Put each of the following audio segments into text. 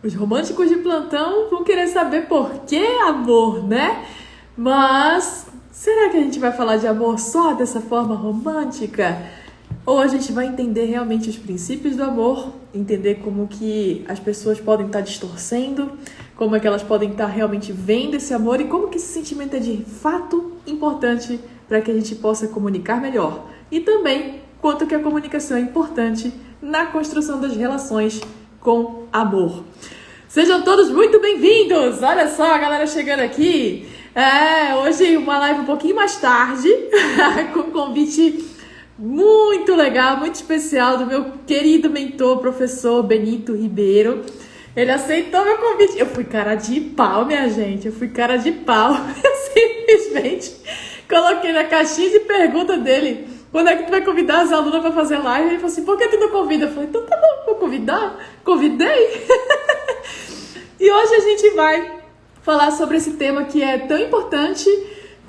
Os românticos de plantão vão querer saber por que amor, né? Mas será que a gente vai falar de amor só dessa forma romântica? Ou a gente vai entender realmente os princípios do amor, entender como que as pessoas podem estar distorcendo, como é que elas podem estar realmente vendo esse amor e como que esse sentimento é de fato importante para que a gente possa comunicar melhor. E também quanto que a comunicação é importante na construção das relações com amor. Sejam todos muito bem-vindos! Olha só a galera chegando aqui. Hoje uma live um pouquinho mais tarde, com um convite muito legal, muito especial do meu querido mentor, professor Benito Ribeiro. Ele aceitou meu convite. Eu fui cara de pau, minha gente. Eu fui cara de pau. Eu simplesmente coloquei na caixinha de pergunta dele: quando é que tu vai convidar as alunas para fazer live? Ele falou assim: por que tu não convida? Eu falei: então tá bom, vou convidar. Convidei. E hoje a gente vai falar sobre esse tema que é tão importante,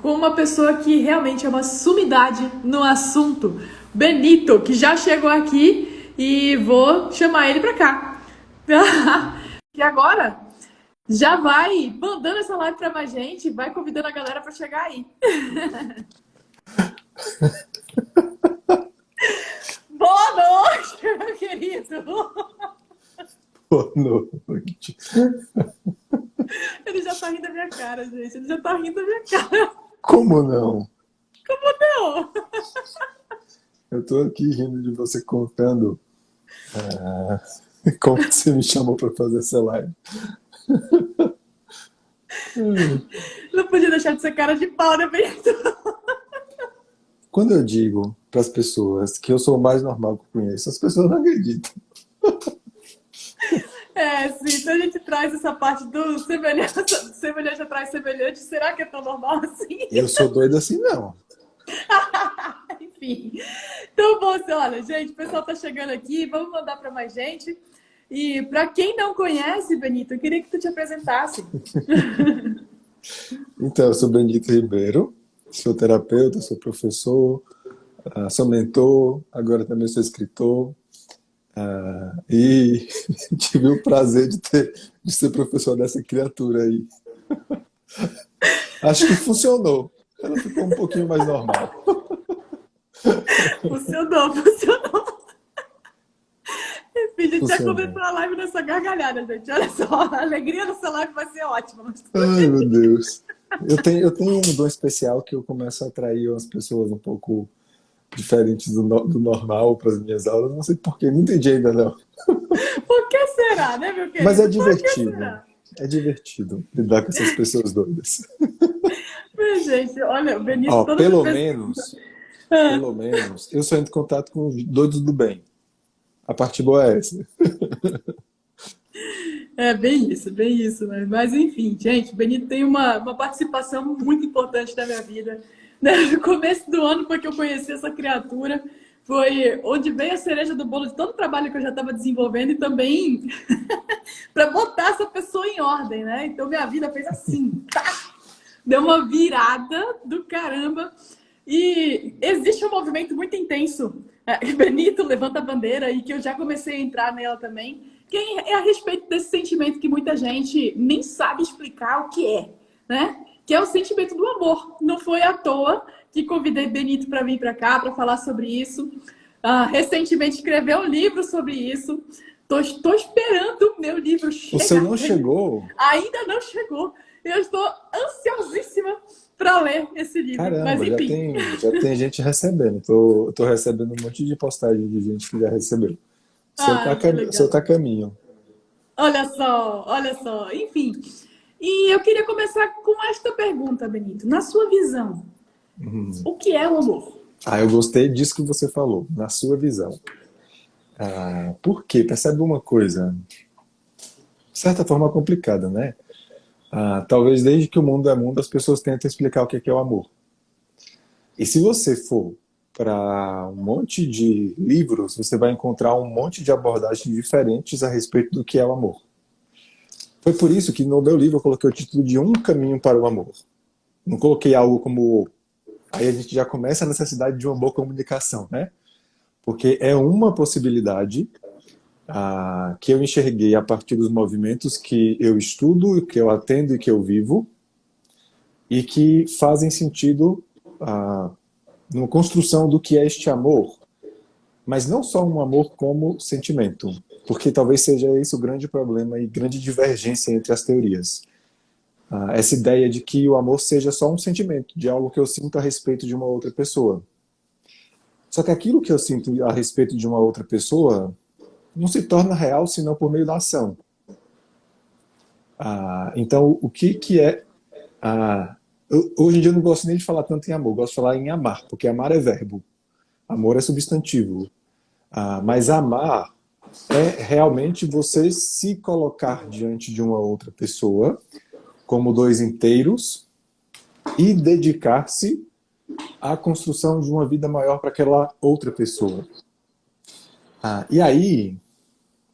com uma pessoa que realmente é uma sumidade no assunto, Benito, que já chegou aqui e vou chamar ele para cá. E agora já vai mandando essa live para mais gente, vai convidando a galera para chegar aí. Boa noite, meu querido! Boa noite. Ele já tá rindo da minha cara, gente. Ele já tá rindo da minha cara. Como não? Como não? Eu tô aqui rindo de você contando como você me chamou para fazer essa live. Não podia deixar de ser cara de pau, né, Benito? Quando eu digo para as pessoas que eu sou o mais normal que eu conheço, as pessoas não acreditam. Sim, então a gente traz essa parte do semelhante atrás semelhante. Será que é tão normal assim? Eu sou doido assim, não. Enfim. Então, bom, olha, gente, o pessoal tá chegando aqui, vamos mandar para mais gente. E para quem não conhece, Benito, eu queria que tu te apresentasse. Então, eu sou Benito Ribeiro, sou terapeuta, sou professor, sou mentor, agora também sou escritor. E tive o prazer de ser professor dessa criatura aí. Acho que funcionou. Ela ficou um pouquinho mais normal. Funcionou. Enfim, a gente já Funcionou. começou a live nessa gargalhada, gente. Olha só, a alegria dessa live vai ser ótima. Mas... Ai, meu Deus. Eu tenho um dom especial que eu começo a atrair as pessoas um pouco diferentes do normal para as minhas aulas. Não sei por quê, não entendi ainda não. Por que será, né, meu Mas é querido? Por que divertido. será? É divertido lidar com essas pessoas doidas. Mas, gente, olha, o Benício, Ó, todas as pelo pessoas... menos, pelo menos, eu só entro em contato com os doidos do bem. A parte boa é essa. Bem isso, né? Mas enfim, gente, o Benito tem uma participação muito importante na minha vida. Né? No começo do ano foi que eu conheci essa criatura, foi onde veio a cereja do bolo de todo o trabalho que eu já estava desenvolvendo e também para botar essa pessoa em ordem, né? Então minha vida fez assim, tá? Deu uma virada do caramba. E existe um movimento muito intenso, Benito levanta a bandeira, e que eu já comecei a entrar nela também, que é a respeito desse sentimento que muita gente nem sabe explicar o que é, né? Que é o sentimento do amor. Não foi à toa que convidei Benito para vir para cá para falar sobre isso. Recentemente escreveu um livro sobre isso. Estou esperando o meu livro O seu chegar. não chegou? Ainda não chegou. Eu estou ansiosíssima para ler esse livro. Mas Caramba, já enfim. tem, já tem gente recebendo. Tô recebendo um monte de postagem de gente que já recebeu. Que O seu legal. tá a caminho. Olha só. Enfim. E eu queria começar com esta pergunta, Benito. Na sua visão, o que é o amor? Eu gostei disso que você falou, na sua visão. Por quê? Percebe uma coisa, de certa forma complicada, né? Talvez desde que o mundo é mundo, as pessoas tentam explicar o que é o amor. E se você for para um monte de livros, você vai encontrar um monte de abordagens diferentes a respeito do que é o amor. Foi por isso que no meu livro eu coloquei o título de Um Caminho para o Amor. Não coloquei algo como... Aí a gente já começa a necessidade de uma boa comunicação, né? Porque é uma possibilidade que eu enxerguei a partir dos movimentos que eu estudo, que eu atendo e que eu vivo, e que fazem sentido na construção do que é este amor, mas não só um amor como sentimento, porque talvez seja esse o grande problema e grande divergência entre as teorias. Essa ideia de que o amor seja só um sentimento, de algo que eu sinto a respeito de uma outra pessoa. Só que aquilo que eu sinto a respeito de uma outra pessoa não se torna real senão por meio da ação. Então, o que é... hoje em dia eu não gosto nem de falar tanto em amor, eu gosto de falar em amar, porque amar é verbo, amor é substantivo. Mas amar é realmente você se colocar diante de uma outra pessoa como dois inteiros e dedicar-se à construção de uma vida maior para aquela outra pessoa. E aí,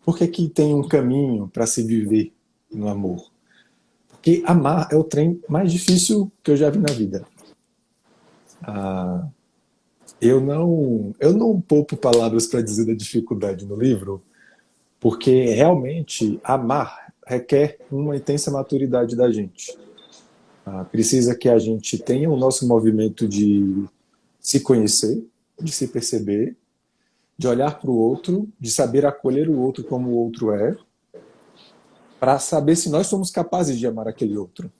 por que que tem um caminho para se viver no amor? Porque amar é o trem mais difícil que eu já vi na vida. Eu não poupo palavras para dizer da dificuldade no livro, porque realmente amar requer uma intensa maturidade da gente. Precisa que a gente tenha o nosso movimento de se conhecer, de se perceber, de olhar para o outro, de saber acolher o outro como o outro é, para saber se nós somos capazes de amar aquele outro.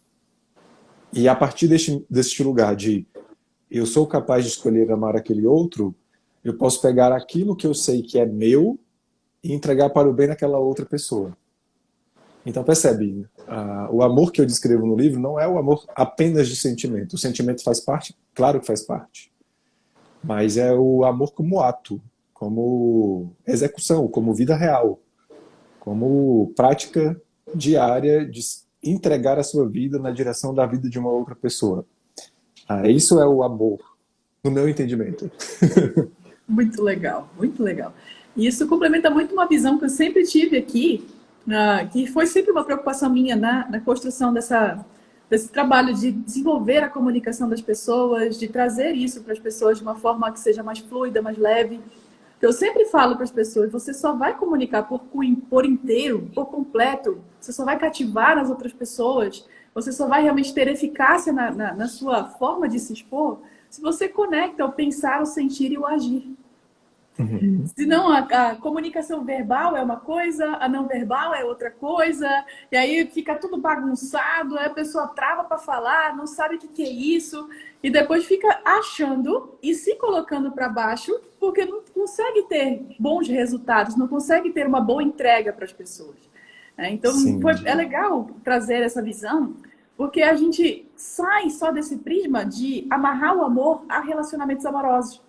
E a partir deste lugar de eu sou capaz de escolher amar aquele outro, eu posso pegar aquilo que eu sei que é meu e entregar para o bem daquela outra pessoa. Então percebe, o amor que eu descrevo no livro não é o amor apenas de sentimento. O sentimento faz parte? Claro que faz parte. Mas é o amor como ato, como execução, como vida real, como prática diária de entregar a sua vida na direção da vida de uma outra pessoa. Isso é o amor, no meu entendimento. Muito legal, muito legal. E isso complementa muito uma visão que eu sempre tive aqui, que foi sempre uma preocupação minha na construção desse trabalho de desenvolver a comunicação das pessoas, de trazer isso para as pessoas de uma forma que seja mais fluida, mais leve. Eu sempre falo para as pessoas, você só vai comunicar por inteiro, por completo, você só vai cativar as outras pessoas, você só vai realmente ter eficácia na sua forma de se expor, se você conecta o pensar, o sentir e o agir. Senão a comunicação verbal é uma coisa, a não verbal é outra coisa, e aí fica tudo bagunçado, aí a pessoa trava para falar, não sabe o que é isso, e depois fica achando e se colocando para baixo, porque não consegue ter bons resultados, não consegue ter uma boa entrega para as pessoas. Então é legal trazer essa visão, porque a gente sai só desse prisma de amarrar o amor a relacionamentos amorosos.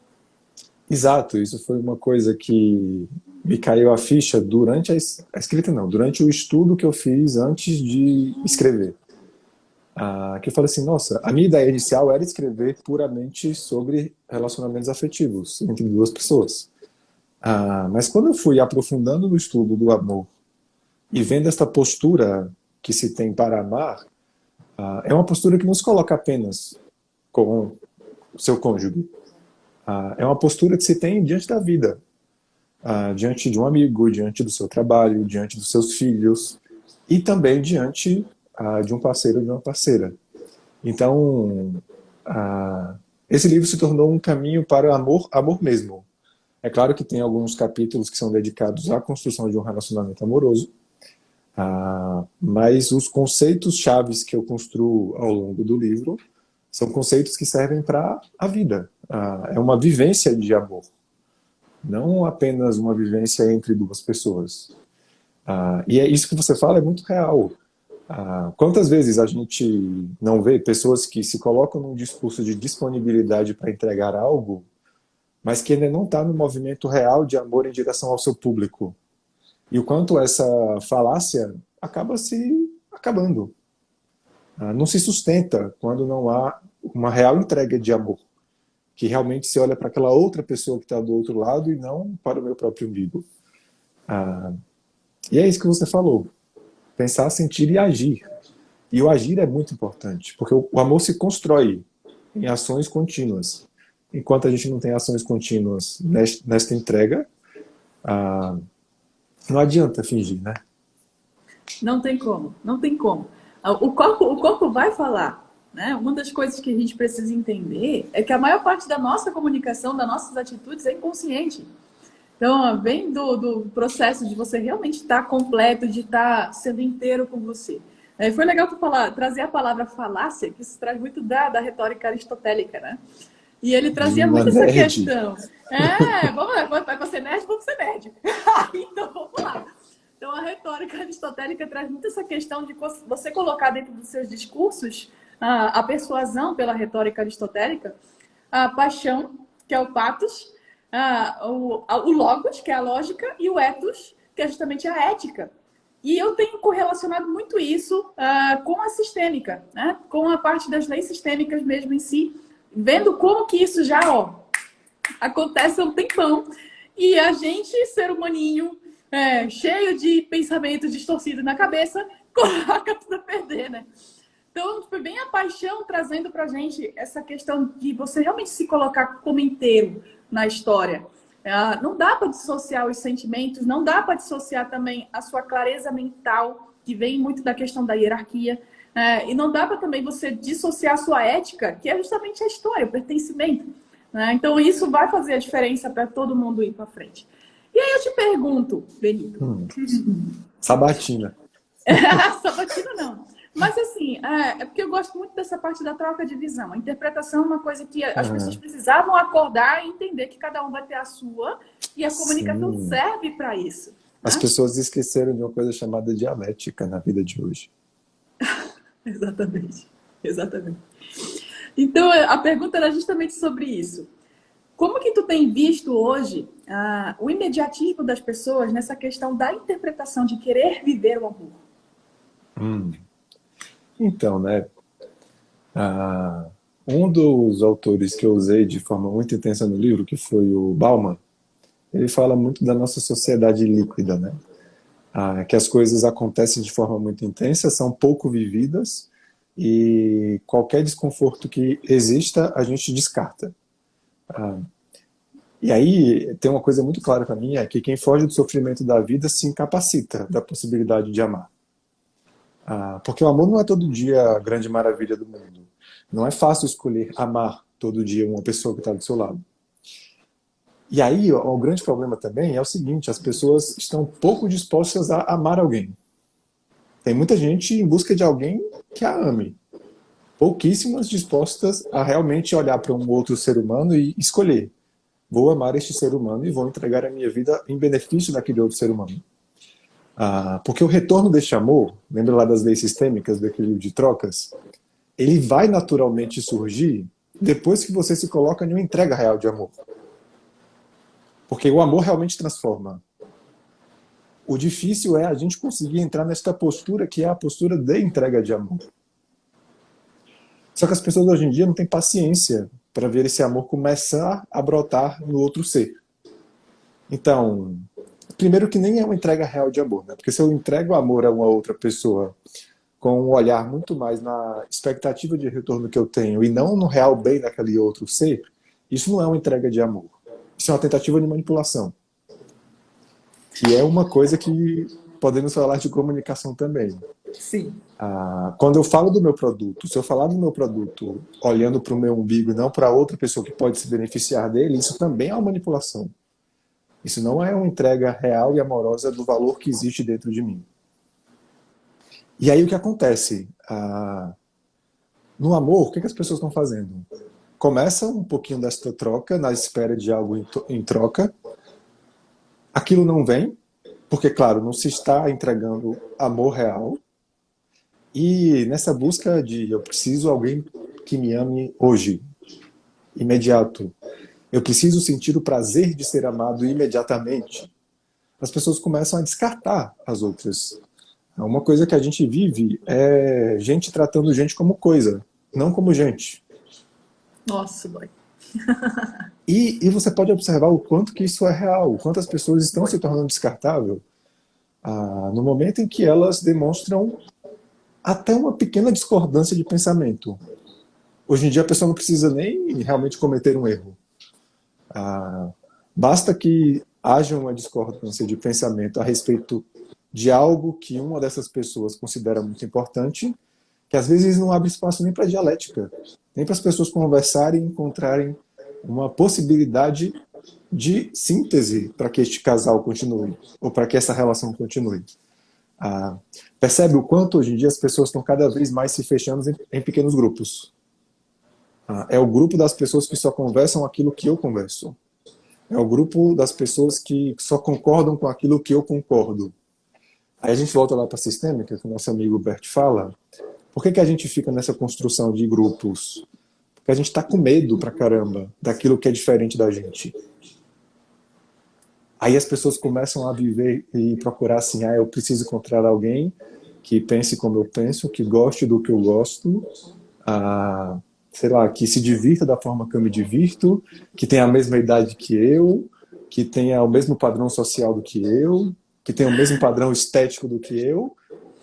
Exato, isso foi uma coisa que me caiu a ficha durante a escrita, não, durante o estudo que eu fiz antes de escrever. Que eu falei assim, nossa, a minha ideia inicial era escrever puramente sobre relacionamentos afetivos entre duas pessoas. Mas quando eu fui aprofundando no estudo do amor e vendo esta postura que se tem para amar, é uma postura que não se coloca apenas com o seu cônjuge. É uma postura que se tem diante da vida, diante de um amigo, diante do seu trabalho, diante dos seus filhos e também diante de um parceiro ou de uma parceira. Então, esse livro se tornou um caminho para o amor mesmo. É claro que tem alguns capítulos que são dedicados à construção de um relacionamento amoroso, mas os conceitos chaves que eu construo ao longo do livro são conceitos que servem para a vida. É uma vivência de amor, não apenas uma vivência entre duas pessoas. E é isso que você fala, é muito real. Quantas vezes a gente não vê pessoas que se colocam num discurso de disponibilidade para entregar algo, mas que ainda não está no movimento real de amor em direção ao seu público? E o quanto essa falácia acaba se acabando. Não se sustenta quando não há uma real entrega de amor, que realmente se olha para aquela outra pessoa que está do outro lado e não para o meu próprio umbigo. E é isso que você falou. Pensar, sentir e agir. E o agir é muito importante, porque o amor se constrói em ações contínuas. Enquanto a gente não tem ações contínuas nesta entrega, Não adianta fingir, né? Não tem como, não tem como. O corpo vai falar, né? Uma das coisas que a gente precisa entender é que a maior parte da nossa comunicação, das nossas atitudes é inconsciente. Então, vem do processo de você realmente estar completo, de estar sendo inteiro com você. Foi legal tu trazer a palavra falácia, que isso traz muito da retórica aristotélica, né? E ele trazia Uma muito essa nerd. questão. Vamos lá, vai ser nerd, vamos ser nerd. Então, vamos lá. Então, a retórica aristotélica traz muito essa questão de você colocar dentro dos seus discursos a persuasão pela retórica aristotélica, a paixão, que é o patos, o logos, que é a lógica, e o ethos, que é justamente a ética. E eu tenho correlacionado muito isso com a sistêmica, né? Com a parte das leis sistêmicas mesmo em si, vendo como que isso já acontece há um tempão. E a gente, ser humaninho, cheio de pensamentos distorcidos na cabeça, coloca tudo a perder, né? Então, foi bem a paixão trazendo pra gente essa questão de você realmente se colocar como inteiro na história. Não dá para dissociar os sentimentos, não dá para dissociar também a sua clareza mental, que vem muito da questão da hierarquia, e não dá para também você dissociar a sua ética, que é justamente a história, o pertencimento. Né? Então, isso vai fazer a diferença para todo mundo ir para frente. E aí eu te pergunto, Benito. Sabatina. Sabatina não. Mas assim, é porque eu gosto muito dessa parte da troca de visão. A interpretação é uma coisa que as pessoas precisavam acordar e entender que cada um vai ter a sua, e a comunicação Sim. serve para isso. As Né? pessoas esqueceram de uma coisa chamada dialética na vida de hoje. Exatamente. Exatamente. Então, a pergunta era justamente sobre isso. Como que tu tem visto hoje o imediatismo das pessoas nessa questão da interpretação de querer viver o amor? Então, né? Um dos autores que eu usei de forma muito intensa no livro, que foi o Bauman, ele fala muito da nossa sociedade líquida, né? Que as coisas acontecem de forma muito intensa, são pouco vividas e qualquer desconforto que exista, a gente descarta. E aí tem uma coisa muito clara para mim, é que quem foge do sofrimento da vida se incapacita da possibilidade de amar. Porque o amor não é todo dia a grande maravilha do mundo. Não é fácil escolher amar todo dia uma pessoa que está do seu lado. E aí o grande problema também é o seguinte, as pessoas estão pouco dispostas a amar alguém. Tem muita gente em busca de alguém que a ame. Pouquíssimas dispostas a realmente olhar para um outro ser humano e escolher. Vou amar este ser humano e vou entregar a minha vida em benefício daquele outro ser humano. Porque o retorno deste amor, lembra lá das leis sistêmicas, do equilíbrio de trocas, ele vai naturalmente surgir depois que você se coloca em uma entrega real de amor. Porque o amor realmente transforma. O difícil é a gente conseguir entrar nesta postura que é a postura de entrega de amor. Só que as pessoas hoje em dia não têm paciência para ver esse amor começar a brotar no outro ser. Então, primeiro que nem é uma entrega real de amor, né? Porque se eu entrego amor a uma outra pessoa com um olhar muito mais na expectativa de retorno que eu tenho e não no real bem daquele outro ser, isso não é uma entrega de amor. Isso é uma tentativa de manipulação. Que é uma coisa que podemos falar de comunicação também. Sim. Quando eu falo do meu produto, se eu falar do meu produto olhando para o meu umbigo e não para outra pessoa que pode se beneficiar dele, isso também é uma manipulação. Isso não é uma entrega real e amorosa do valor que existe dentro de mim. E aí o que acontece? No amor, o que as pessoas estão fazendo? Começa um pouquinho desta troca, na espera de algo em troca. Aquilo não vem, porque, claro, não se está entregando amor real. E nessa busca de eu preciso alguém que me ame hoje, imediato. Eu preciso sentir o prazer de ser amado imediatamente. As pessoas começam a descartar as outras. Uma coisa que a gente vive é gente tratando gente como coisa, não como gente. Nossa, boy. E você pode observar o quanto que isso é real, o quanto as pessoas estão se tornando descartável no momento em que elas demonstram até uma pequena discordância de pensamento. Hoje em dia a pessoa não precisa nem realmente cometer um erro. Basta que haja uma discordância de pensamento a respeito de algo que uma dessas pessoas considera muito importante, que às vezes não abre espaço nem para dialética, nem para as pessoas conversarem e encontrarem uma possibilidade de síntese para que este casal continue, ou para que essa relação continue. Percebe o quanto hoje em dia as pessoas estão cada vez mais se fechando em pequenos grupos. É o grupo das pessoas que só conversam aquilo que eu converso. É o grupo das pessoas que só concordam com aquilo que eu concordo. Aí a gente volta lá para a sistêmica, que o nosso amigo Bert fala. Por que a gente fica nessa construção de grupos? Porque a gente está com medo pra caramba daquilo que é diferente da gente. Aí as pessoas começam a viver e procurar assim, eu preciso encontrar alguém que pense como eu penso, que goste do que eu gosto, sei lá, que se divirta da forma que eu me divirto, que tenha a mesma idade que eu, que tenha o mesmo padrão social do que eu, que tenha o mesmo padrão estético do que eu.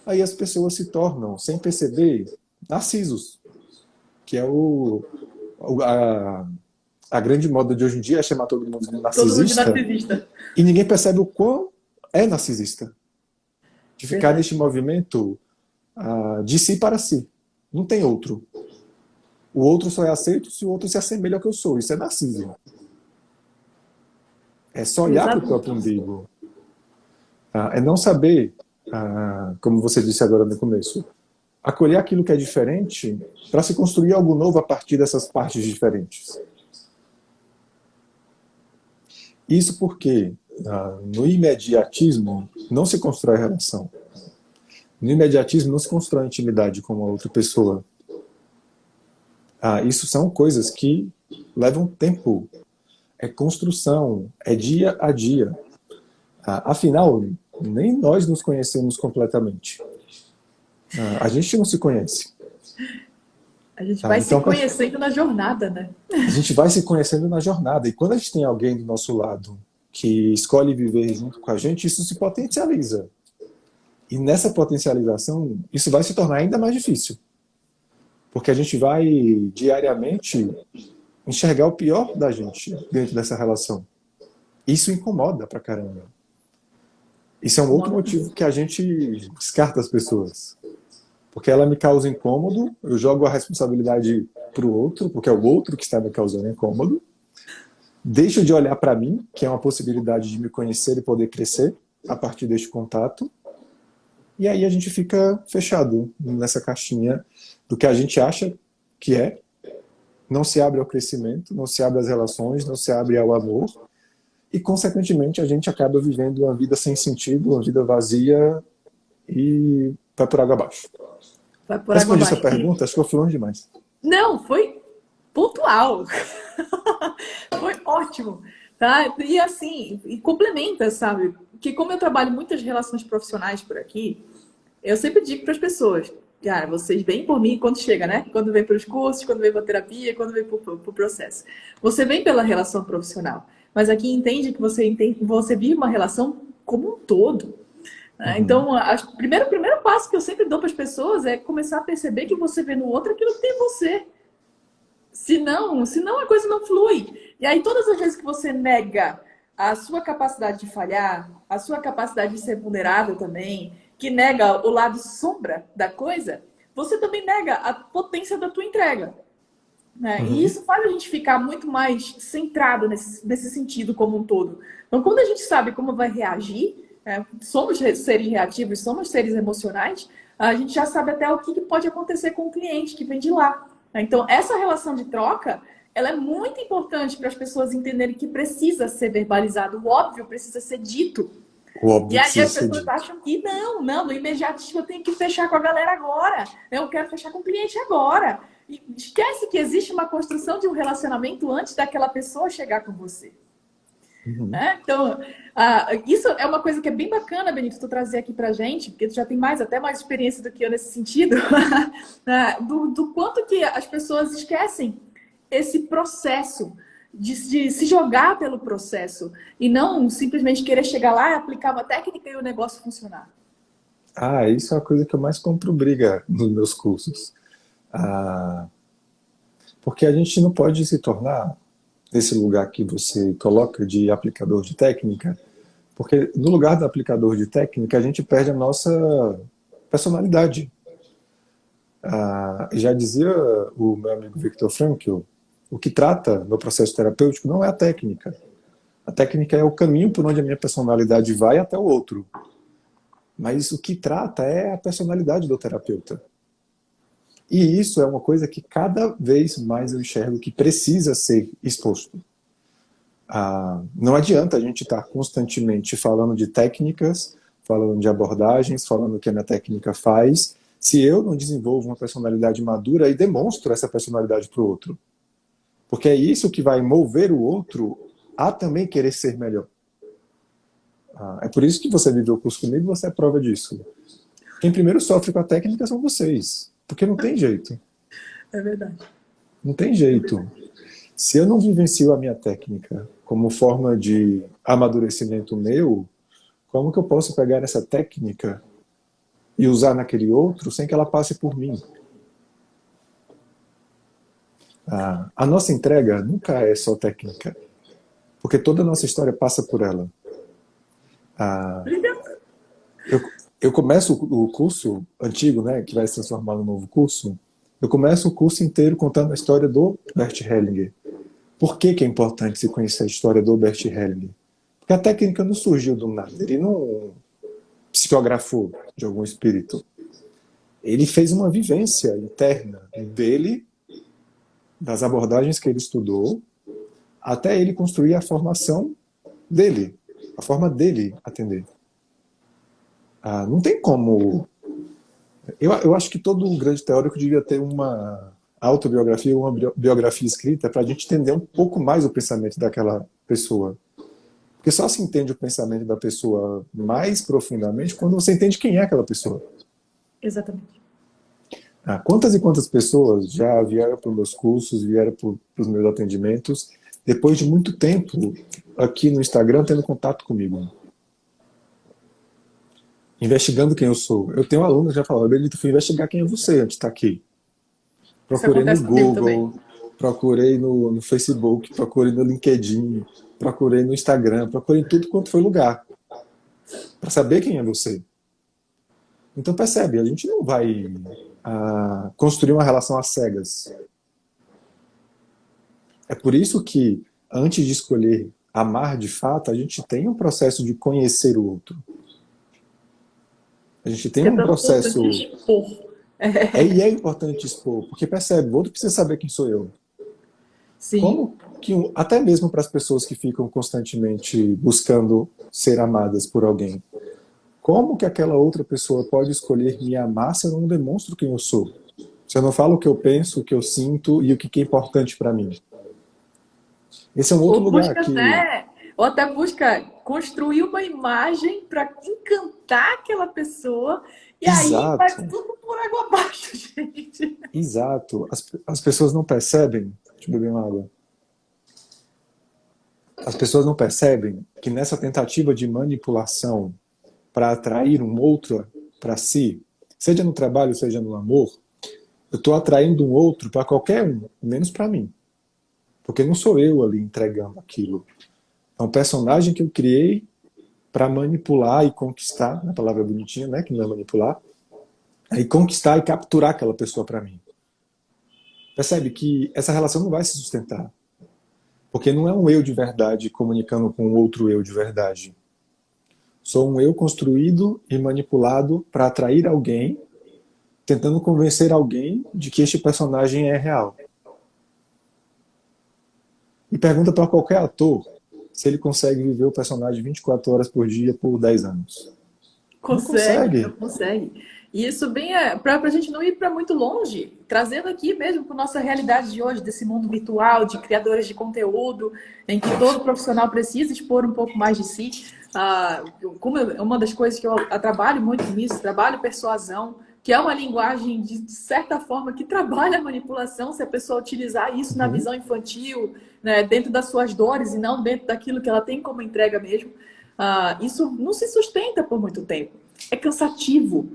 Aí as pessoas se tornam, sem perceber, narcisos, que é a grande moda de hoje em dia é chamar todo mundo de Todo mundo de narcisista, narcisista. e ninguém percebe o quão é narcisista. De ficar Verdade. neste movimento de si para si. Não tem outro. O outro só é aceito se o outro se assemelha ao que eu sou. Isso é narcisismo. É só olhar para o próprio umbigo. É não saber, como você disse agora no começo, acolher aquilo que é diferente para se construir algo novo a partir dessas partes diferentes. Isso porque no imediatismo não se constrói relação. No imediatismo não se constrói intimidade com a outra pessoa. Isso são coisas que levam tempo. É construção, é dia a dia. Afinal, nem nós nos conhecemos completamente. A gente não se conhece. A gente vai Então, se conhecendo na jornada, né? A gente vai se conhecendo na jornada. E quando a gente tem alguém do nosso lado que escolhe viver junto com a gente, isso se potencializa. E nessa potencialização, isso vai se tornar ainda mais difícil. Porque a gente vai, diariamente, enxergar o pior da gente dentro dessa relação. Isso incomoda pra caramba. Isso é um outro motivo que a gente descarta as pessoas. Porque ela me causa incômodo, eu jogo a responsabilidade pro outro, porque é o outro que está me causando incômodo. Deixo de olhar para mim, que é uma possibilidade de me conhecer e poder crescer a partir deste contato. E aí a gente fica fechado nessa caixinha do que a gente acha que é. Não se abre ao crescimento, não se abre às relações, não se abre ao amor. E, consequentemente, a gente acaba vivendo uma vida sem sentido, uma vida vazia e vai por água abaixo. Vai por água Respondi abaixo. essa pergunta? Acho que eu fui longe demais. Não, foi pontual. Foi ótimo. Tá? E assim, e complementa, sabe? Porque como eu trabalho muitas relações profissionais por aqui, eu sempre digo para as pessoas, cara, vocês vêm por mim quando chega, né? Quando vem para os cursos, quando vem para a terapia, quando vem para o processo. Você vem pela relação profissional, mas aqui entende que você vive uma relação como um todo. Né? Então, o primeiro passo que eu sempre dou para as pessoas é começar a perceber que você vê no outro aquilo que tem em você. Senão a coisa não flui. E aí, todas as vezes que você nega a sua capacidade de falhar, a sua capacidade de ser vulnerável também, que nega o lado sombra da coisa, você também nega a potência da tua entrega. Né? E isso faz a gente ficar muito mais centrado nesse sentido como um todo. Então, quando a gente sabe como vai reagir, somos seres reativos, somos seres emocionais, a gente já sabe até o que pode acontecer com o cliente que vem de lá. Então, essa relação de troca, ela é muito importante para as pessoas entenderem que precisa ser verbalizado. O óbvio precisa ser dito. O óbvio e aí precisa as ser pessoas dito. acham que não, no imediatismo eu tenho que fechar com a galera agora. Eu quero fechar com o cliente agora. E esquece que existe uma construção de um relacionamento antes daquela pessoa chegar com você. Então, isso é uma coisa que é bem bacana, Benito, tu trazer aqui pra gente, porque tu já tem até mais experiência do que eu nesse sentido, do quanto que as pessoas esquecem esse processo, de se jogar pelo processo, e não simplesmente querer chegar lá e aplicar uma técnica e o negócio funcionar. Isso é uma coisa que eu mais compro briga nos meus cursos. Porque a gente não pode se tornar nesse lugar que você coloca de aplicador de técnica, porque no lugar do aplicador de técnica a gente perde a nossa personalidade. Já dizia o meu amigo Viktor Frankl, o que trata no processo terapêutico não é a técnica. A técnica é o caminho por onde a minha personalidade vai até o outro. Mas o que trata é a personalidade do terapeuta. E isso é uma coisa que cada vez mais eu enxergo que precisa ser exposto. Não adianta a gente estar constantemente falando de técnicas, falando de abordagens, falando o que a minha técnica faz, se eu não desenvolvo uma personalidade madura e demonstro essa personalidade para o outro. Porque é isso que vai mover o outro a também querer ser melhor. É por isso que você viveu o curso comigo e você é prova disso. Quem primeiro sofre com a técnica são vocês. Porque não tem jeito. É verdade. Não tem jeito. Se eu não vivencio a minha técnica como forma de amadurecimento meu, como que eu posso pegar essa técnica e usar naquele outro sem que ela passe por mim? A nossa entrega nunca é só técnica. Porque toda a nossa história passa por ela. Eu começo o curso antigo, né, que vai se transformar no novo curso, eu começo o curso inteiro contando a história do Bert Hellinger. Por que é importante se conhecer a história do Bert Hellinger? Porque a técnica não surgiu do nada, ele não psicografou de algum espírito. Ele fez uma vivência interna dele, das abordagens que ele estudou, até ele construir a formação dele, a forma dele atender. Não tem como... Eu acho que todo grande teórico devia ter uma autobiografia, uma biografia escrita para a gente entender um pouco mais o pensamento daquela pessoa. Porque só se entende o pensamento da pessoa mais profundamente quando você entende quem é aquela pessoa. Exatamente. Quantas e quantas pessoas já vieram para os meus cursos, vieram para os meus atendimentos, depois de muito tempo aqui no Instagram tendo contato comigo, investigando quem eu sou. Eu tenho alunos que já falaram: Benito, fui investigar quem é você antes de estar aqui. Procurei no Google, procurei no Facebook, procurei no LinkedIn, procurei no Instagram, procurei em tudo quanto foi lugar, para saber quem é você. Então percebe, a gente não vai construir uma relação às cegas. É por isso que, antes de escolher amar de fato, a gente tem um processo de conhecer o outro. A gente tem um processo... E é importante expor, porque percebe, o outro precisa saber quem sou eu. Sim. Como que, até mesmo para as pessoas que ficam constantemente buscando ser amadas por alguém, como que aquela outra pessoa pode escolher me amar se eu não demonstro quem eu sou? Se eu não falo o que eu penso, o que eu sinto e o que é importante para mim? Esse é um outro lugar aqui. Ou até busca construir uma imagem para encantar aquela pessoa e Exato. Aí vai tudo por água abaixo, gente. Exato. As pessoas não percebem... Deixa eu beber uma água. As pessoas não percebem que nessa tentativa de manipulação para atrair um outro para si, seja no trabalho, seja no amor, eu estou atraindo um outro para qualquer um, menos para mim. Porque não sou eu ali entregando aquilo. É um personagem que eu criei para manipular e conquistar, a palavra bonitinha, né, que não é manipular, e conquistar e capturar aquela pessoa para mim. Percebe que essa relação não vai se sustentar. Porque não é um eu de verdade comunicando com outro eu de verdade. Sou um eu construído e manipulado para atrair alguém, tentando convencer alguém de que este personagem é real. E pergunta para qualquer ator se ele consegue viver o personagem 24 horas por dia por 10 anos. Não consegue. E isso bem para a gente não ir para muito longe, trazendo aqui mesmo para nossa realidade de hoje, desse mundo virtual, de criadores de conteúdo, em que todo profissional precisa expor um pouco mais de si. Como uma das coisas que eu trabalho muito nisso, trabalho persuasão, que é uma linguagem, de certa forma, que trabalha a manipulação, se a pessoa utilizar isso na visão infantil, né, dentro das suas dores e não dentro daquilo que ela tem como entrega mesmo. Isso não se sustenta por muito tempo. É cansativo.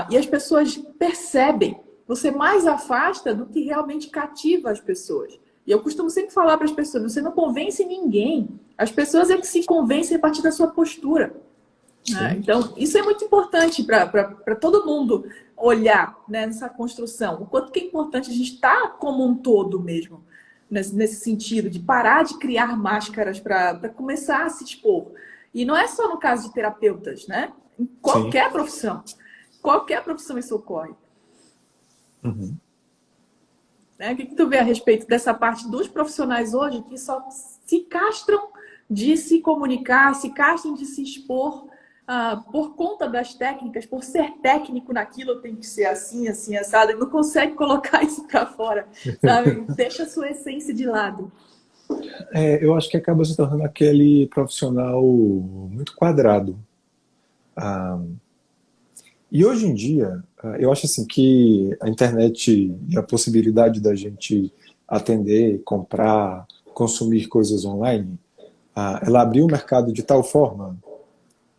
E as pessoas percebem. Você mais afasta do que realmente cativa as pessoas. E eu costumo sempre falar para as pessoas, você não convence ninguém. As pessoas é que se convencem a partir da sua postura. Né? Então, isso é muito importante para todo mundo olhar, né, nessa construção. O quanto que é importante a gente estar como um todo mesmo, nesse sentido, de parar de criar máscaras para começar a se expor. E não é só no caso de terapeutas, né? Em qualquer profissão. Qualquer profissão isso ocorre. Uhum. Né? O que tu vê a respeito dessa parte dos profissionais hoje que só se castram de se comunicar, se castram de se expor por conta das técnicas, por ser técnico naquilo, tem que ser assim, assim, assado, e não consegue colocar isso para fora, sabe? Deixa a sua essência de lado. Eu acho que acaba se tornando aquele profissional muito quadrado. Ah, e hoje em dia, eu acho assim que a internet e a possibilidade da gente atender, comprar, consumir coisas online, ela abriu o mercado de tal forma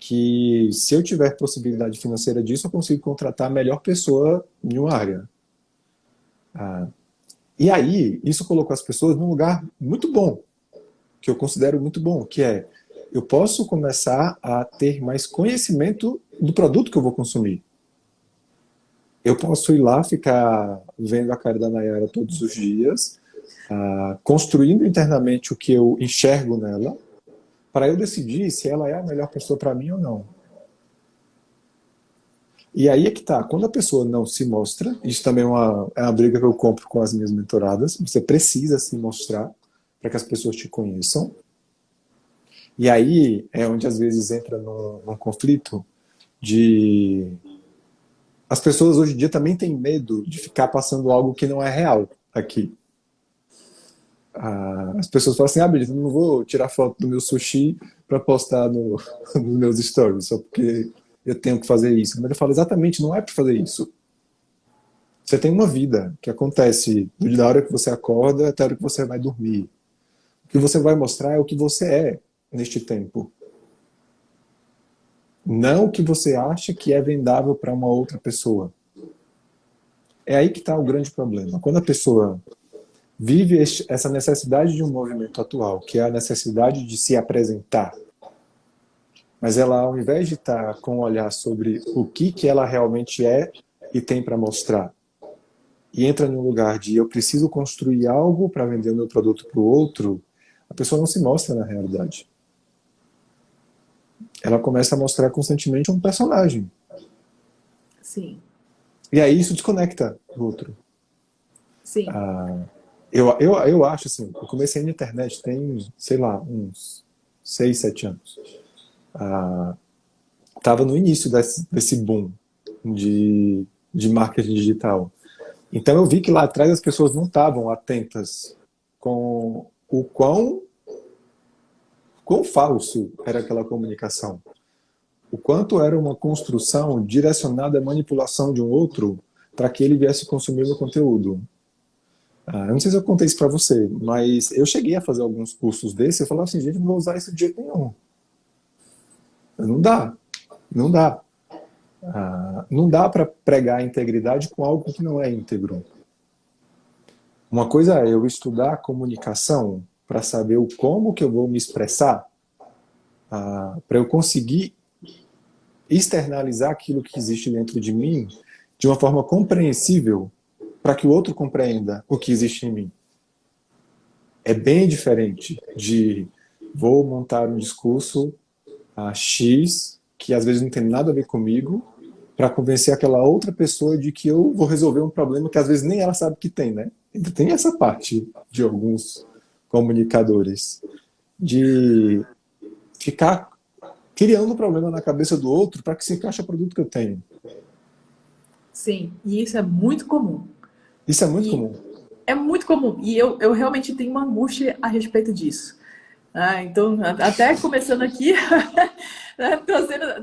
que se eu tiver possibilidade financeira disso, eu consigo contratar a melhor pessoa em uma área. E aí, isso colocou as pessoas num lugar muito bom, que eu considero muito bom, que é, eu posso começar a ter mais conhecimento do produto que eu vou consumir. Eu posso ir lá, ficar vendo a cara da Nayara todos os dias, construindo internamente o que eu enxergo nela, para eu decidir se ela é a melhor pessoa para mim ou não. E aí é que tá, quando a pessoa não se mostra, isso também é uma briga que eu compro com as minhas mentoradas, você precisa se mostrar para que as pessoas te conheçam. E aí é onde às vezes entra num conflito de... As pessoas hoje em dia também têm medo de ficar passando algo que não é real aqui. As pessoas falam assim, beleza, eu não vou tirar foto do meu sushi para postar nos meus stories, só porque eu tenho que fazer isso. Mas eu falo, exatamente, não é para fazer isso. Você tem uma vida que acontece da hora que você acorda até a hora que você vai dormir. O que você vai mostrar é o que você é neste tempo. Não o que você acha que é vendável para uma outra pessoa. É aí que está o grande problema. Quando a pessoa vive essa necessidade de um movimento atual, que é a necessidade de se apresentar, mas ela, ao invés de estar com um olhar sobre o que ela realmente é e tem para mostrar, e entra num lugar de eu preciso construir algo para vender o meu produto para o outro, a pessoa não se mostra na realidade. Ela começa a mostrar constantemente um personagem. Sim. E aí isso desconecta do outro. Sim. Eu acho assim, eu comecei na internet tem, sei lá, uns 6, 7 anos. Tava no início desse boom de marketing digital. Então eu vi que lá atrás as pessoas não estavam atentas com o quão falso era aquela comunicação. O quanto era uma construção direcionada à manipulação de um outro para que ele viesse consumir o conteúdo. Eu não sei se eu contei isso para você, mas eu cheguei a fazer alguns cursos desses e eu falava assim, gente, não vou usar isso de jeito nenhum. Não dá. Não dá. Não dá para pregar a integridade com algo que não é íntegro. Uma coisa é eu estudar a comunicação para saber o como que eu vou me expressar, para eu conseguir externalizar aquilo que existe dentro de mim de uma forma compreensível para que o outro compreenda o que existe em mim. É bem diferente de vou montar um discurso X, que às vezes não tem nada a ver comigo, para convencer aquela outra pessoa de que eu vou resolver um problema que às vezes nem ela sabe que tem, né? Então, tem essa parte de alguns comunicadores de ficar criando um problema na cabeça do outro para que se encaixe o produto que eu tenho. Sim, e isso é muito comum. Isso é muito comum. É muito comum. E eu realmente tenho uma angústia a respeito disso. Então, até começando aqui,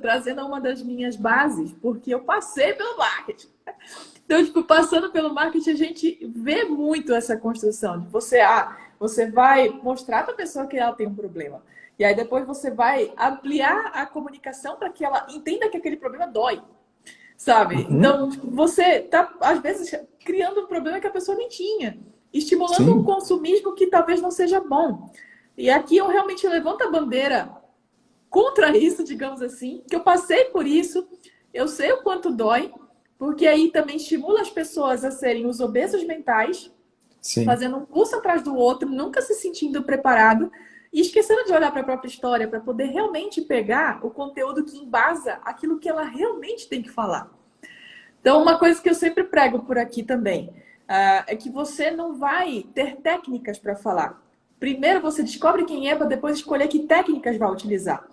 trazendo uma das minhas bases, porque eu passei pelo marketing. Então, tipo, passando pelo marketing, a gente vê muito essa construção de você vai mostrar para a pessoa que ela tem um problema. E aí depois você vai ampliar a comunicação para que ela entenda que aquele problema dói. Sabe? Então, você tá, às vezes, criando um problema que a pessoa nem tinha. estimulando um Sim, consumismo que talvez não seja bom. E aqui eu realmente levanto a bandeira contra isso, digamos assim, que eu passei por isso, eu sei o quanto dói, porque aí também estimula as pessoas a serem os obesos mentais, sim. fazendo um curso atrás do outro, nunca se sentindo preparado e esquecendo de olhar para a própria história para poder realmente pegar o conteúdo que embasa aquilo que ela realmente tem que falar. Então, uma coisa que eu sempre prego por aqui também é que você não vai ter técnicas para falar. Primeiro você descobre quem é para depois escolher que técnicas vai utilizar.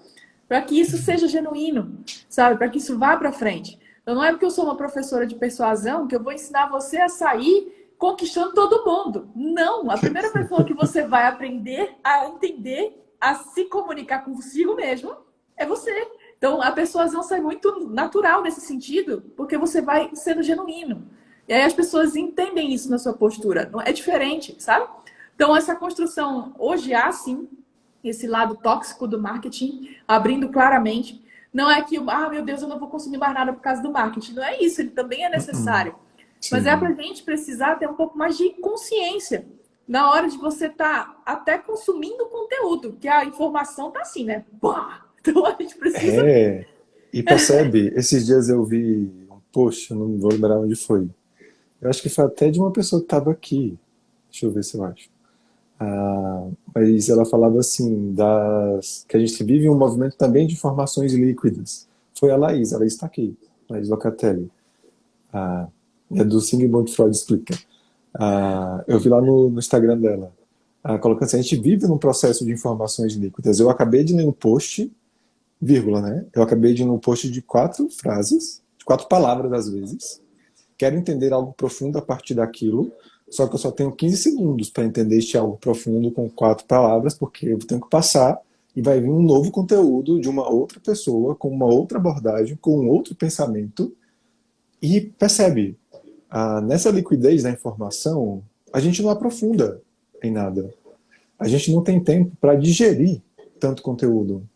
Para que isso seja genuíno, sabe? Para que isso vá para frente. Então, não é porque eu sou uma professora de persuasão que eu vou ensinar você a sair conquistando todo mundo. Não! A primeira pessoa que você vai aprender a entender, a se comunicar consigo mesmo, é você. Então, a persuasão sai muito natural nesse sentido, porque você vai sendo genuíno. E aí as pessoas entendem isso na sua postura. É diferente, sabe? Então, essa construção, hoje há sim esse lado tóxico do marketing, abrindo claramente. Não é que, meu Deus, eu não vou consumir mais nada por causa do marketing. Não é isso, ele também é Uh-uh. necessário. Mas é para a Sim. gente precisar ter um pouco mais de consciência na hora de você estar até consumindo conteúdo, que a informação tá assim, né? Pá! Então a gente precisa. É. E percebe, esses dias eu vi um post, eu não vou lembrar onde foi. Eu acho que foi até de uma pessoa que estava aqui. Deixa eu ver se eu acho. Mas ela falava assim, que a gente vive um movimento também de informações líquidas. Foi a Laís está aqui, Laís Locatelli. Ah, é do Sigmund Freud Explica. Eu vi lá no Instagram dela, colocando assim, a gente vive num processo de informações líquidas. Eu acabei de ler um post, vírgula, né? Eu acabei de ler um post de 4 frases, de 4 palavras às vezes. Quero entender algo profundo a partir daquilo, só que eu só tenho 15 segundos para entender este algo profundo com 4 palavras, porque eu tenho que passar e vai vir um novo conteúdo de uma outra pessoa, com uma outra abordagem, com um outro pensamento. E percebe, nessa liquidez da informação, a gente não aprofunda em nada. A gente não tem tempo para digerir tanto conteúdo.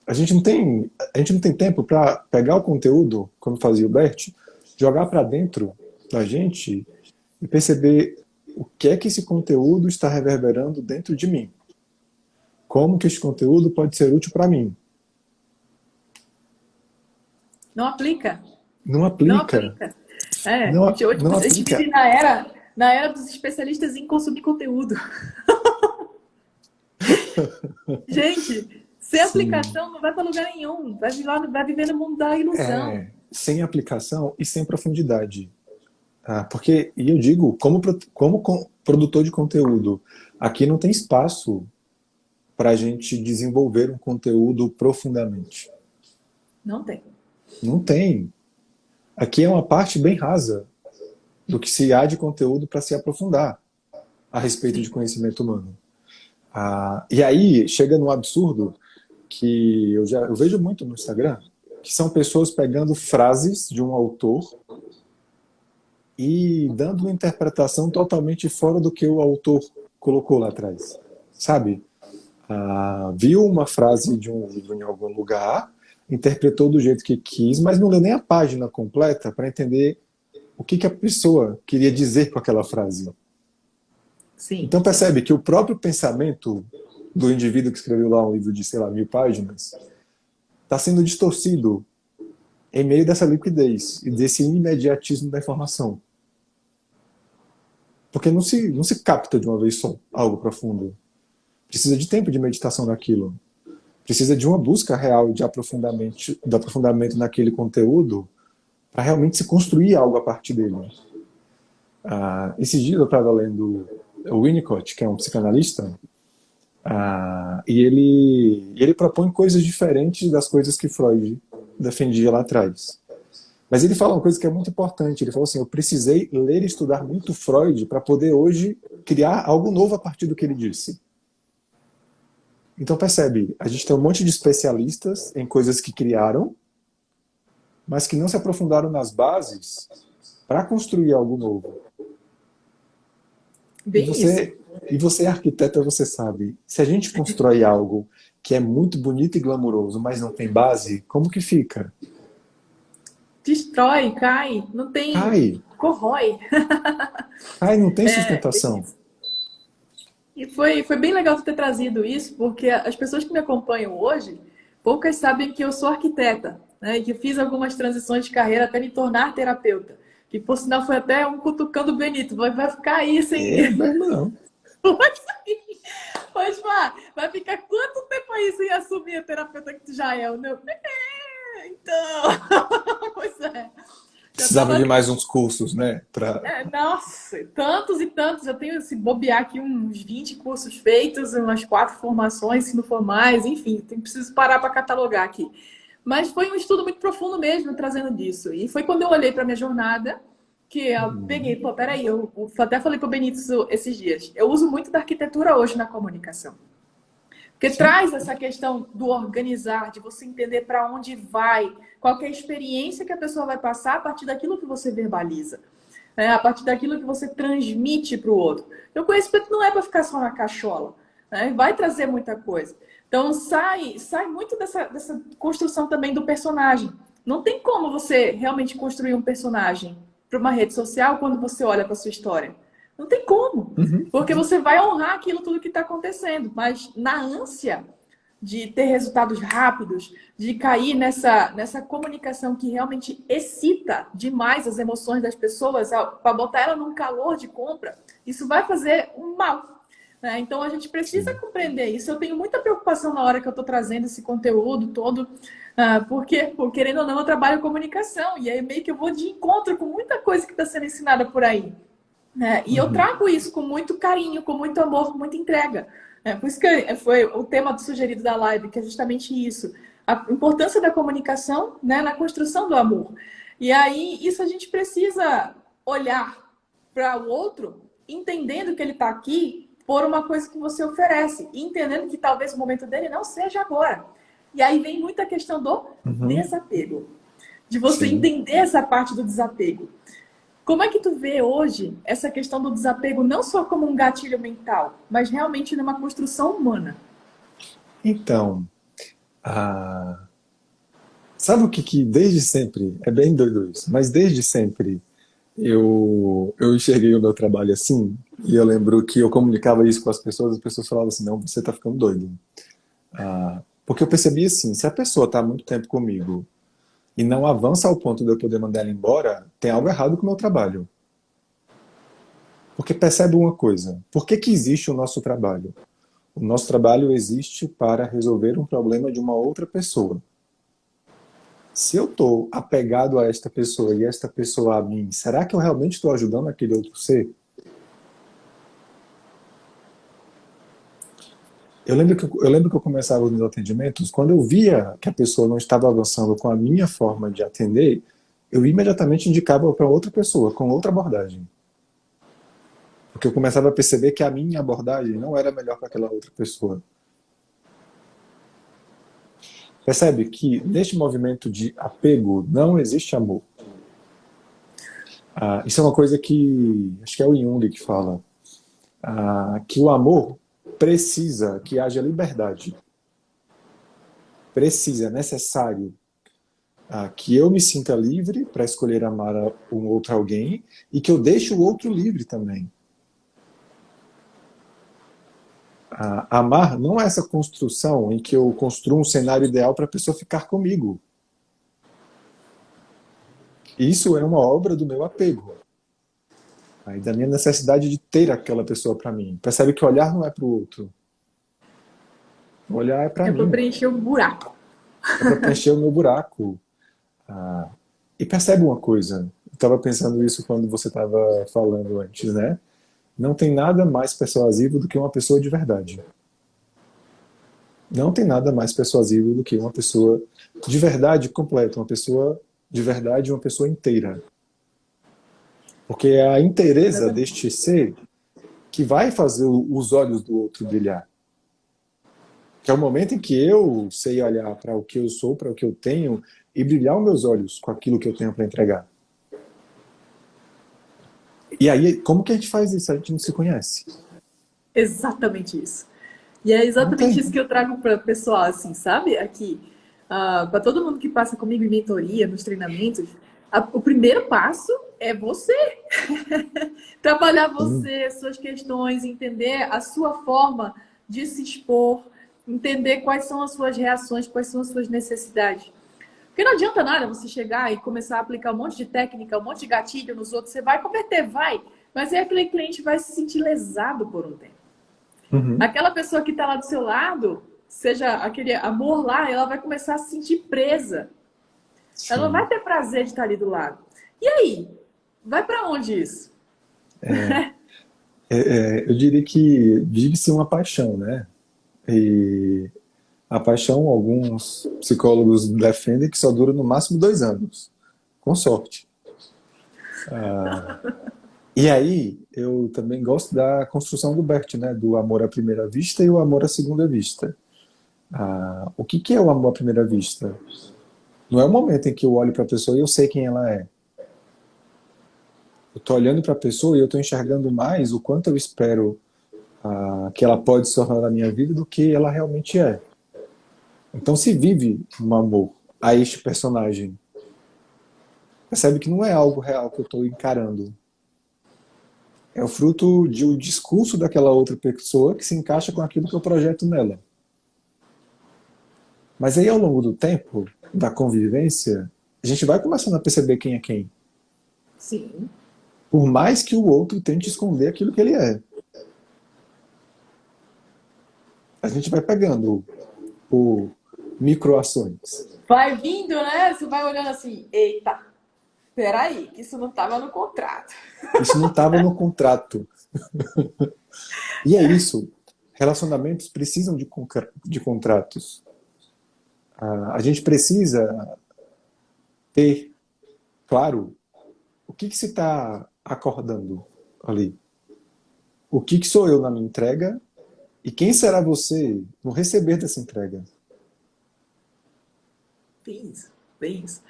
A gente não tem tempo para pegar o conteúdo, como fazia o Bert, jogar para dentro da gente e perceber o que é que esse conteúdo está reverberando dentro de mim. Como que esse conteúdo pode ser útil para mim. Não aplica. Não Não aplica. aplica. É, Não, hoje não a gente vive aplica. na era dos especialistas em consumir conteúdo. Gente, sem Sim. aplicação não vai para lugar nenhum. Vai viver no mundo da ilusão. Sem aplicação e sem profundidade. Porque, e eu digo, como produtor de conteúdo, aqui não tem espaço para a gente desenvolver um conteúdo profundamente. Não tem. Não tem. Aqui é uma parte bem rasa do que se há de conteúdo para se aprofundar a respeito de Sim. conhecimento humano. E aí chega num absurdo que eu vejo muito no Instagram, que são pessoas pegando frases de um autor e dando uma interpretação totalmente fora do que o autor colocou lá atrás. Sabe? Viu uma frase de um livro em algum lugar, interpretou do jeito que quis, mas não leu nem a página completa para entender o que a pessoa queria dizer com aquela frase. Sim. Então percebe que o próprio pensamento do indivíduo que escreveu lá um livro de, sei lá, 1000 páginas, está sendo distorcido em meio dessa liquidez e desse imediatismo da informação. Porque não se capta de uma vez só algo profundo. Precisa de tempo de meditação naquilo. Precisa de uma busca real de aprofundamento naquele conteúdo para realmente se construir algo a partir dele. Esses dias eu estava lendo o Winnicott, que é um psicanalista, e ele propõe coisas diferentes das coisas que Freud defendia lá atrás. Mas ele fala uma coisa que é muito importante. Ele falou assim, eu precisei ler e estudar muito Freud para poder hoje criar algo novo a partir do que ele disse. Então percebe, a gente tem um monte de especialistas em coisas que criaram, mas que não se aprofundaram nas bases para construir algo novo. E Bem isso. você é arquiteta, você sabe, se a gente constrói algo que é muito bonito e glamuroso, mas não tem base, como que fica? Destrói, cai, não tem. Cai. Corrói. Ai, não tem sustentação. E foi bem legal tu ter trazido isso, porque as pessoas que me acompanham hoje, poucas sabem que eu sou arquiteta, né? E que fiz algumas transições de carreira até me tornar terapeuta. Que, por sinal, foi até um cutucando o Benito. Vai ficar aí sem... É, meu irmão. Pois vai ficar quanto tempo aí sem assumir a terapeuta que tu já é? Então... Pois é. Já Precisava tava de mais uns cursos, né? nossa, tantos e tantos. Eu tenho, se bobear aqui, uns 20 cursos feitos, umas 4 formações, se não for mais, enfim, preciso parar para catalogar aqui. Mas foi um estudo muito profundo mesmo, trazendo disso. E foi quando eu olhei para minha jornada que eu peguei, pô, peraí, eu até falei para o Benito esses dias. Eu uso muito da arquitetura hoje na comunicação. Porque Sim. traz essa questão do organizar, de você entender para onde vai, qual que é a experiência que a pessoa vai passar a partir daquilo que você verbaliza, né? A partir daquilo que você transmite para o outro. Então, o conhecimento não é para ficar só na cachola, né? Vai trazer muita coisa. Então, sai muito dessa construção também do personagem. Não tem como você realmente construir um personagem para uma rede social quando você olha para sua história. Não tem como. Uhum. Porque você vai honrar aquilo tudo que está acontecendo. Mas na ânsia de ter resultados rápidos, de cair nessa comunicação que realmente excita demais as emoções das pessoas, para botar ela num calor de compra, isso vai fazer um mal. Né? Então a gente precisa compreender isso. Eu tenho muita preocupação na hora que eu estou trazendo esse conteúdo todo, porque, querendo ou não, eu trabalho comunicação, e aí meio que eu vou de encontro com muita coisa que está sendo ensinada por aí. E eu trago isso com muito carinho, com muito amor, com muita entrega. Por isso que foi o tema do sugerido da live, que é justamente isso. A importância da comunicação, né, na construção do amor. E aí, isso a gente precisa olhar para o outro, entendendo que ele está aqui por uma coisa que você oferece. E entendendo que talvez o momento dele não seja agora. E aí vem muita questão do desapego. De você entender essa parte do desapego. Como é que tu vê hoje essa questão do desapego não só como um gatilho mental, mas realmente numa construção humana? Então, sabe o que desde sempre, é bem doido isso, mas desde sempre eu enxerguei o meu trabalho assim, e eu lembro que eu comunicava isso com as pessoas falavam assim, não, você tá ficando doido. Porque eu percebi assim, se a pessoa tá há muito tempo comigo e não avança ao ponto de eu poder mandar ela embora, tem algo errado com o meu trabalho. Porque percebe uma coisa, por que existe o nosso trabalho? O nosso trabalho existe para resolver um problema de uma outra pessoa. Se eu estou apegado a esta pessoa e esta pessoa a mim, será que eu realmente estou ajudando aquele outro ser? Eu lembro que eu começava os meus atendimentos, quando eu via que a pessoa não estava avançando com a minha forma de atender, eu imediatamente indicava para outra pessoa, com outra abordagem. Porque eu começava a perceber que a minha abordagem não era melhor para aquela outra pessoa. Percebe que neste movimento de apego não existe amor. Isso é uma coisa que, acho que é o Jung que fala, que o amor precisa que haja liberdade. Precisa, é necessário que eu me sinta livre para escolher amar um outro alguém e que eu deixe o outro livre também. Amar não é essa construção em que eu construo um cenário ideal para a pessoa ficar comigo. Isso é uma obra do meu apego. E da minha necessidade de ter aquela pessoa para mim. Percebe que olhar não é para o outro. O olhar é para mim. É para preencher o buraco. É para preencher o meu buraco. E percebe uma coisa. Eu estava pensando isso quando você estava falando antes, né? Não tem nada mais persuasivo do que uma pessoa de verdade. Não tem nada mais persuasivo do que uma pessoa de verdade completa, uma pessoa de verdade, uma pessoa inteira. Porque é a inteireza deste ser que vai fazer os olhos do outro brilhar. Que é o momento em que eu sei olhar para o que eu sou, para o que eu tenho, e brilhar os meus olhos com aquilo que eu tenho para entregar. E aí, como que a gente faz isso? A gente não se conhece. Exatamente isso. E é exatamente isso que eu trago para o pessoal, assim, sabe? Aqui, para todo mundo que passa comigo em mentoria, nos treinamentos, o primeiro passo é você. Trabalhar Sim. você, suas questões, entender a sua forma de se expor, entender quais são as suas reações, quais são as suas necessidades. Porque não adianta nada você chegar e começar a aplicar um monte de técnica, um monte de gatilho nos outros. Você vai converter, vai. Mas aí aquele cliente vai se sentir lesado por um tempo. Uhum. Aquela pessoa que está lá do seu lado, seja aquele amor lá, ela vai começar a se sentir presa. Ela não vai Sim. ter prazer de estar ali do lado. E aí? Vai para onde isso? Eu diria que vive-se uma paixão, né? E a paixão, alguns psicólogos defendem que só dura no máximo 2 anos, com sorte. E aí, eu também gosto da construção do Bert, né? Do amor à primeira vista e o amor à segunda vista. O que que é o amor à primeira vista? Não é o momento em que eu olho para a pessoa e eu sei quem ela é. Eu estou olhando para a pessoa e eu estou enxergando mais o quanto eu espero que ela pode se tornar na minha vida do que ela realmente é. Então, se vive um amor a este personagem, percebe que não é algo real que eu estou encarando. É o fruto de um discurso daquela outra pessoa que se encaixa com aquilo que eu projeto nela. Mas aí, ao longo do tempo, da convivência, a gente vai começando a perceber quem é quem. Sim. Por mais que o outro tente esconder aquilo que ele é. A gente vai pegando por microações. Vai vindo, né? Você vai olhando assim, eita, peraí, que isso não estava no contrato. Isso não estava no contrato. E é isso. Relacionamentos precisam de contratos. A gente precisa ter, claro, o que que se está acordando ali. O que que sou eu na minha entrega e quem será você no receber dessa entrega. Bem isso, bem isso.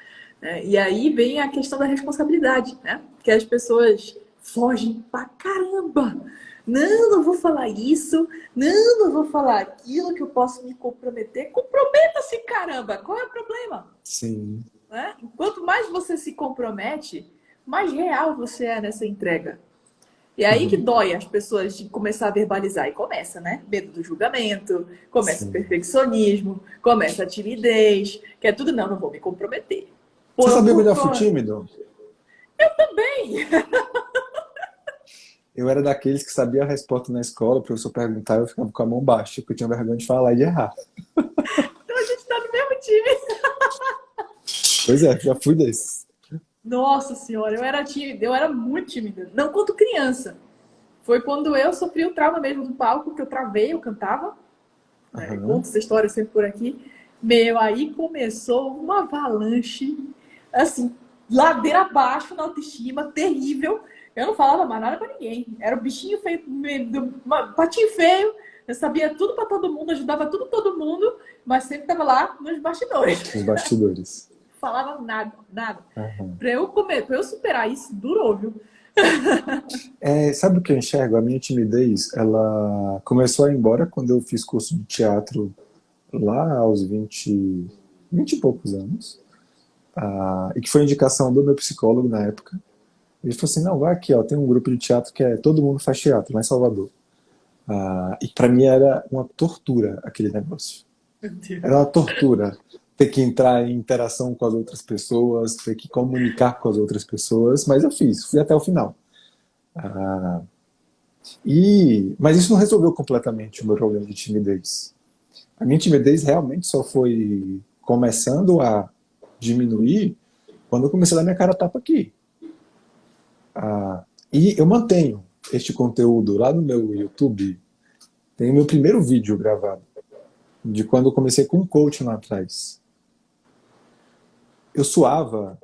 E aí vem a questão da responsabilidade, né? Que as pessoas fogem pra caramba. Não, não vou falar isso. Não, não vou falar aquilo que eu posso me comprometer. Comprometa-se, caramba. Qual é o problema? Sim, Né? Quanto mais você se compromete, mais real você é nessa entrega. E aí que uhum, dói as pessoas de começar a verbalizar. E começa, né? Medo do julgamento, começa o sim. perfeccionismo, começa a timidez, que é tudo, não, não vou me comprometer. Você sabia que eu já fui Por tímido? também. Eu era daqueles que sabia a resposta na escola, o professor perguntava, eu ficava com a mão baixa, porque eu tinha vergonha de falar e de errar. Então a gente tá no mesmo time. Pois é, já fui desses. Nossa senhora, eu era tímida, eu era muito tímida. Não quanto criança. Foi quando eu sofri o trauma mesmo do palco, que eu travei, eu cantava. Né? Aham. Conto essa história sempre por aqui. Meu, aí começou uma avalanche, assim, ladeira abaixo na autoestima, terrível. Eu não falava mais nada pra ninguém. Era o bichinho feio, patinho feio. Eu sabia tudo pra todo mundo, ajudava tudo todo mundo, mas sempre tava lá nos bastidores. Os bastidores. Falava nada, nada. Aham. Pra eu superar isso, durou, viu? Sabe o que eu enxergo? A minha timidez, ela começou a ir embora quando eu fiz curso de teatro lá aos 20 e poucos anos. E que foi indicação do meu psicólogo na época. Ele falou assim, não, vai aqui, ó, tem um grupo de teatro que é Todo Mundo Faz Teatro, lá em Salvador. E para mim era uma tortura aquele negócio. Meu Deus. Era uma tortura ter que entrar em interação com as outras pessoas, ter que comunicar com as outras pessoas, mas eu fiz, fui até o final. Ah, mas isso não resolveu completamente o meu problema de timidez. A minha timidez realmente só foi começando a diminuir quando eu comecei a dar minha cara a tapa aqui. E eu mantenho este conteúdo lá no meu YouTube. Tem o meu primeiro vídeo gravado, de quando eu comecei com um coach lá atrás. Eu suava,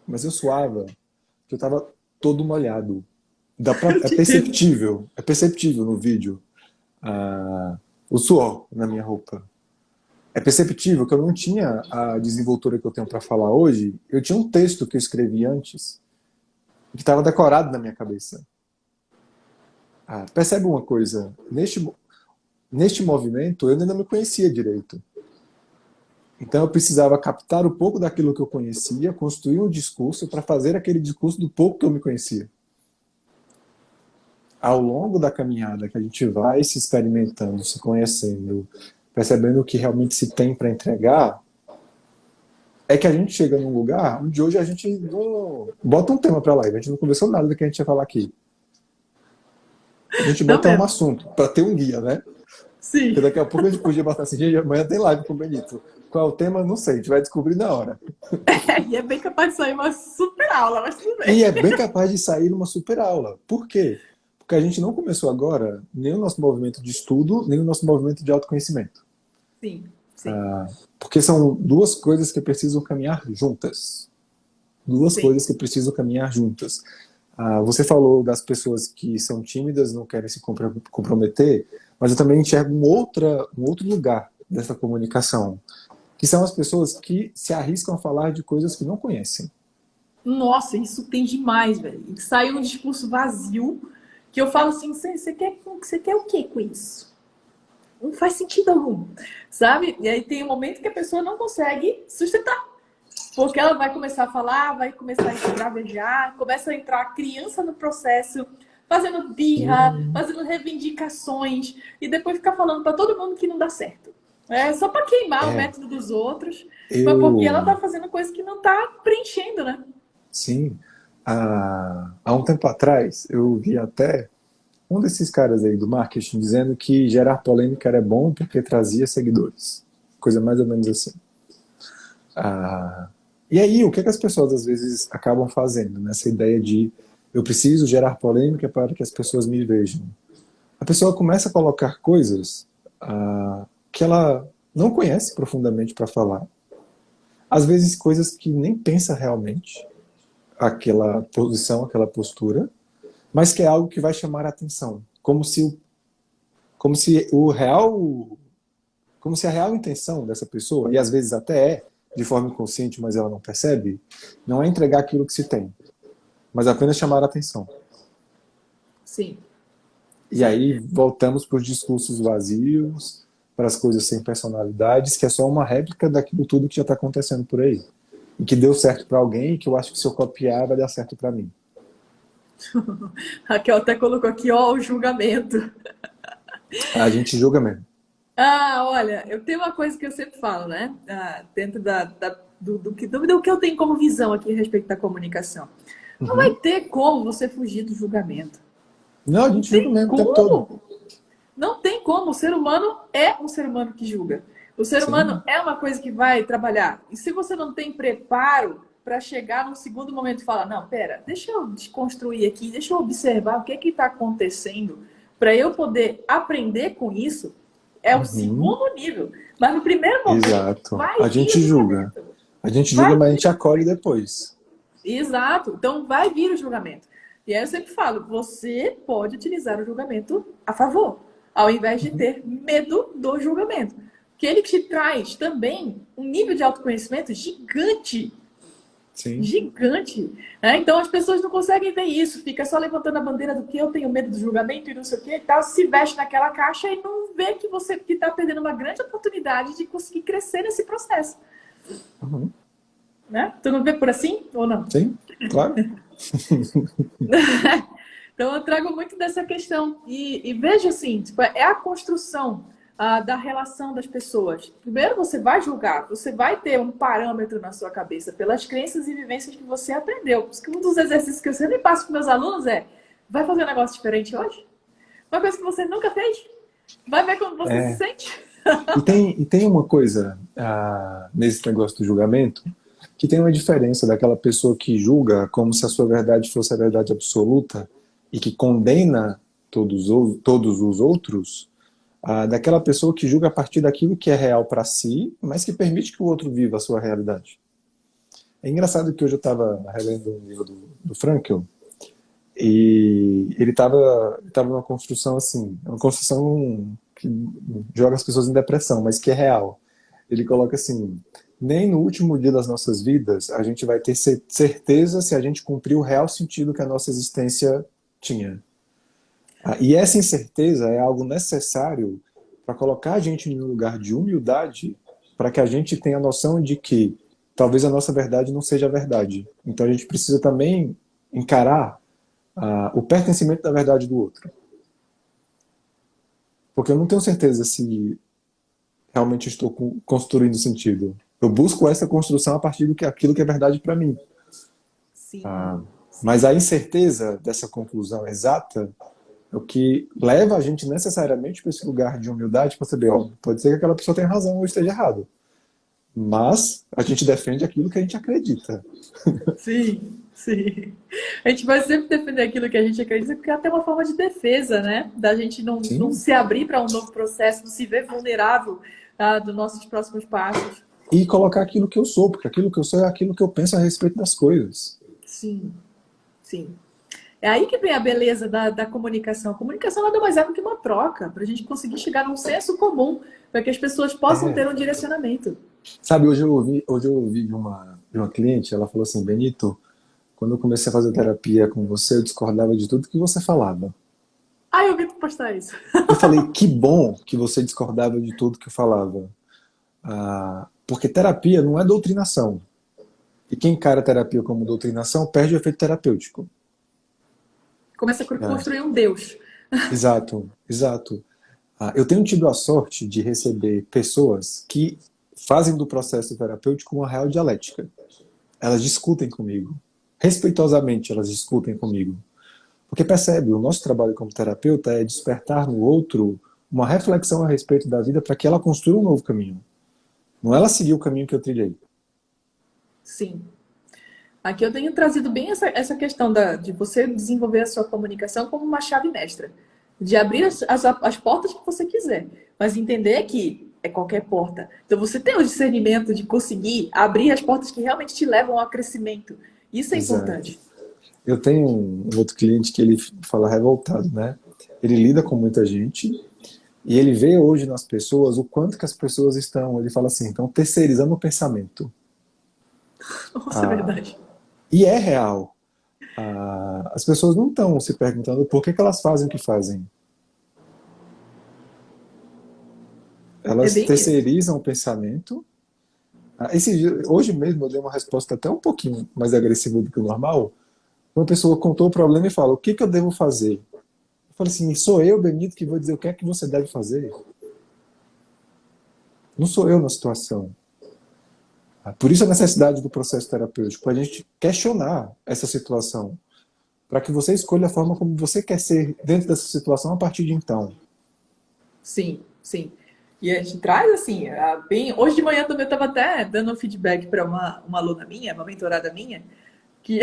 mas eu suava que eu estava todo molhado. É perceptível no vídeo o suor na minha roupa. É perceptível que eu não tinha a desenvoltura que eu tenho para falar hoje. Eu tinha um texto que eu escrevi antes, que estava decorado na minha cabeça. Percebe uma coisa? Neste movimento, eu ainda não me conhecia direito. Então, eu precisava captar um pouco daquilo que eu conhecia, construir um discurso para fazer aquele discurso do pouco que eu me conhecia. ao longo da caminhada que a gente vai se experimentando, se conhecendo, percebendo o que realmente se tem para entregar, é que a gente chega num lugar onde hoje a gente não bota um tema para live, a gente não conversou nada do que a gente ia falar aqui. A gente Não bota um mesmo. assunto para ter um guia, né? Porque Sim. daqui a pouco a gente podia botar assim, gente, amanhã tem live com o Benito. Qual é o tema? Não sei, a gente vai descobrir na hora. E é bem capaz de sair uma super aula, mas tudo bem. E é bem capaz de sair uma super aula. Por quê? Porque a gente não começou agora nem o nosso movimento de estudo, nem o nosso movimento de autoconhecimento. Sim, sim, Porque são duas coisas que precisam caminhar juntas. Duas sim. coisas que precisam caminhar juntas. Você falou das pessoas que são tímidas, não querem se comprometer, mas eu também enxergo um outro lugar dessa comunicação, que são as pessoas que se arriscam a falar de coisas que não conhecem. Nossa, isso tem demais, velho. Sai um discurso vazio que eu falo assim, você quer o que com isso? Não faz sentido algum, sabe? E aí tem um momento que a pessoa não consegue sustentar. Porque ela vai começar a falar, vai começar a esbravejar, começa a entrar a criança no processo, fazendo birra, fazendo reivindicações, e depois ficar falando para todo mundo que não dá certo. É só para queimar o É, método dos outros, mas porque ela eu, tá fazendo coisa que não tá preenchendo, né? sim, há um tempo atrás eu vi até um desses caras aí do marketing dizendo que gerar polêmica era bom porque trazia seguidores. Coisa mais ou menos assim. Ah, e aí, o que, é que as pessoas às vezes acabam fazendo nessa ideia de eu preciso gerar polêmica para que as pessoas me vejam? A pessoa começa a colocar coisas que ela não conhece profundamente para falar. Às vezes coisas que nem pensa realmente, aquela posição, aquela postura, mas que é algo que vai chamar a atenção. Como se o real, como se a real intenção dessa pessoa, e às vezes até é, de forma inconsciente, mas ela não percebe, não é entregar aquilo que se tem, mas apenas chamar a atenção. Sim, E sim. aí voltamos para os discursos vazios, para as coisas sem personalidades, que é só uma réplica daquilo tudo que já está acontecendo por aí. E que deu certo para alguém e que eu acho que se eu copiar vai dar certo para mim. Raquel até colocou aqui, ó, o julgamento. A gente julga mesmo. Ah, olha, eu tenho uma coisa que eu sempre falo, né? Dentro do que eu tenho como visão aqui a respeito da comunicação. Não vai Uhum. ter como você fugir do julgamento. Não, a Não gente julga tem mesmo o tempo todo. como. Não tem como. O ser humano é um ser humano que julga. O ser humano Sim. é uma coisa que vai trabalhar. E se você não tem preparo para chegar num segundo momento e falar, não, pera, deixa eu desconstruir aqui, deixa eu observar o que está acontecendo para eu poder aprender com isso, é o Uhum. segundo nível. Mas no primeiro momento, Exato. vai A vir o gente julga. julgamento. A gente julga, Vai mas a vir. gente acolhe depois. Exato. Então vai vir o julgamento. E aí eu sempre falo, você pode utilizar o julgamento a favor, ao invés de Uhum. ter medo do julgamento. Que ele te traz também um nível de autoconhecimento gigante. Sim. Gigante. Né? Então as pessoas não conseguem ver isso, fica só levantando a bandeira do que eu tenho medo do julgamento e não sei o que e tal, se veste naquela caixa e não vê que você está perdendo uma grande oportunidade de conseguir crescer nesse processo. Uhum. Né? Tu não vê por assim ou não? Sim, claro. Então eu trago muito dessa questão. E vejo assim, tipo, é a construção da relação das pessoas. Primeiro você vai julgar, você vai ter um parâmetro na sua cabeça pelas crenças e vivências que você aprendeu. Por isso que um dos exercícios que eu sempre passo para meus alunos é: vai fazer um negócio diferente hoje? Uma coisa que você nunca fez? Vai ver como você se É. sente? E tem uma coisa nesse negócio do julgamento que tem uma diferença daquela pessoa que julga como se a sua verdade fosse a verdade absoluta e que condena todos os outros, daquela pessoa que julga a partir daquilo que é real para si, mas que permite que o outro viva a sua realidade. É engraçado que hoje eu estava relendo um livro do Frankl e ele estava numa construção assim, uma construção que joga as pessoas em depressão, mas que é real. Ele coloca assim: nem no último dia das nossas vidas a gente vai ter certeza se a gente cumpriu o real sentido que a nossa existência tinha. E essa incerteza é algo necessário para colocar a gente em um lugar de humildade, para que a gente tenha a noção de que talvez a nossa verdade não seja a verdade. Então a gente precisa também encarar o pertencimento da verdade do outro. Porque eu não tenho certeza se realmente estou construindo sentido. Eu busco essa construção a partir do que aquilo que é verdade para mim. Sim, Mas sim. a incerteza dessa conclusão exata é o que leva a gente necessariamente para esse lugar de humildade para saber, ó, pode ser que aquela pessoa tenha razão ou esteja errado. Mas a gente defende aquilo que a gente acredita. Sim, sim. A gente vai sempre defender aquilo que a gente acredita, porque é até uma forma de defesa, né? Da gente não Sim. se abrir para um novo processo, não se ver vulnerável dos nossos próximos passos. E colocar aquilo que eu sou, porque aquilo que eu sou é aquilo que eu penso a respeito das coisas. Sim, sim. É aí que vem a beleza da comunicação. A comunicação nada mais é do que uma troca, para a gente conseguir chegar num senso comum, para que as pessoas possam É. ter um direcionamento. Sabe, hoje eu ouvi de uma cliente, ela falou assim, Benito, quando eu comecei a fazer terapia com você, eu discordava de tudo que você falava. Ah, eu vi tu postar isso. Eu falei, que bom que você discordava de tudo que eu falava. Porque terapia não é doutrinação. E quem encara a terapia como doutrinação perde o efeito terapêutico. Começa a Ah, construir um Deus. exato, exato. Eu tenho tido a sorte de receber pessoas que fazem do processo terapêutico uma real dialética. Elas discutem comigo. Respeitosamente, elas discutem comigo. Porque percebe, o nosso trabalho como terapeuta é despertar no outro uma reflexão a respeito da vida para que ela construa um novo caminho. Não é ela seguir o caminho que eu trilhei. Sim. Aqui eu tenho trazido bem essa questão de você desenvolver a sua comunicação como uma chave mestra. De abrir as portas que você quiser. Mas entender que é qualquer porta. Então você tem o discernimento de conseguir abrir as portas que realmente te levam ao crescimento. Isso é Exato. importante. Eu tenho um outro cliente que ele fala revoltado, né? Ele lida com muita gente e ele vê hoje nas pessoas o quanto que as pessoas estão, ele fala assim, estão terceirizando o pensamento. Nossa, é Ah, verdade. e é real. As pessoas não estão se perguntando por que elas fazem o que fazem. É Elas bem isso. terceirizam o pensamento. Hoje mesmo eu dei uma resposta até um pouquinho mais agressiva do que o normal. Uma pessoa contou o problema e fala, o que que eu devo fazer? Eu falei assim, sou eu, Benito, que vou dizer o que é que você deve fazer? Não sou eu na situação. Por isso a necessidade do processo terapêutico, para a gente questionar essa situação, para que você escolha a forma como você quer ser dentro dessa situação a partir de então. Sim, sim. E a gente traz assim, bem. Hoje de manhã também eu estava até dando um feedback para uma aluna minha, uma mentorada minha, que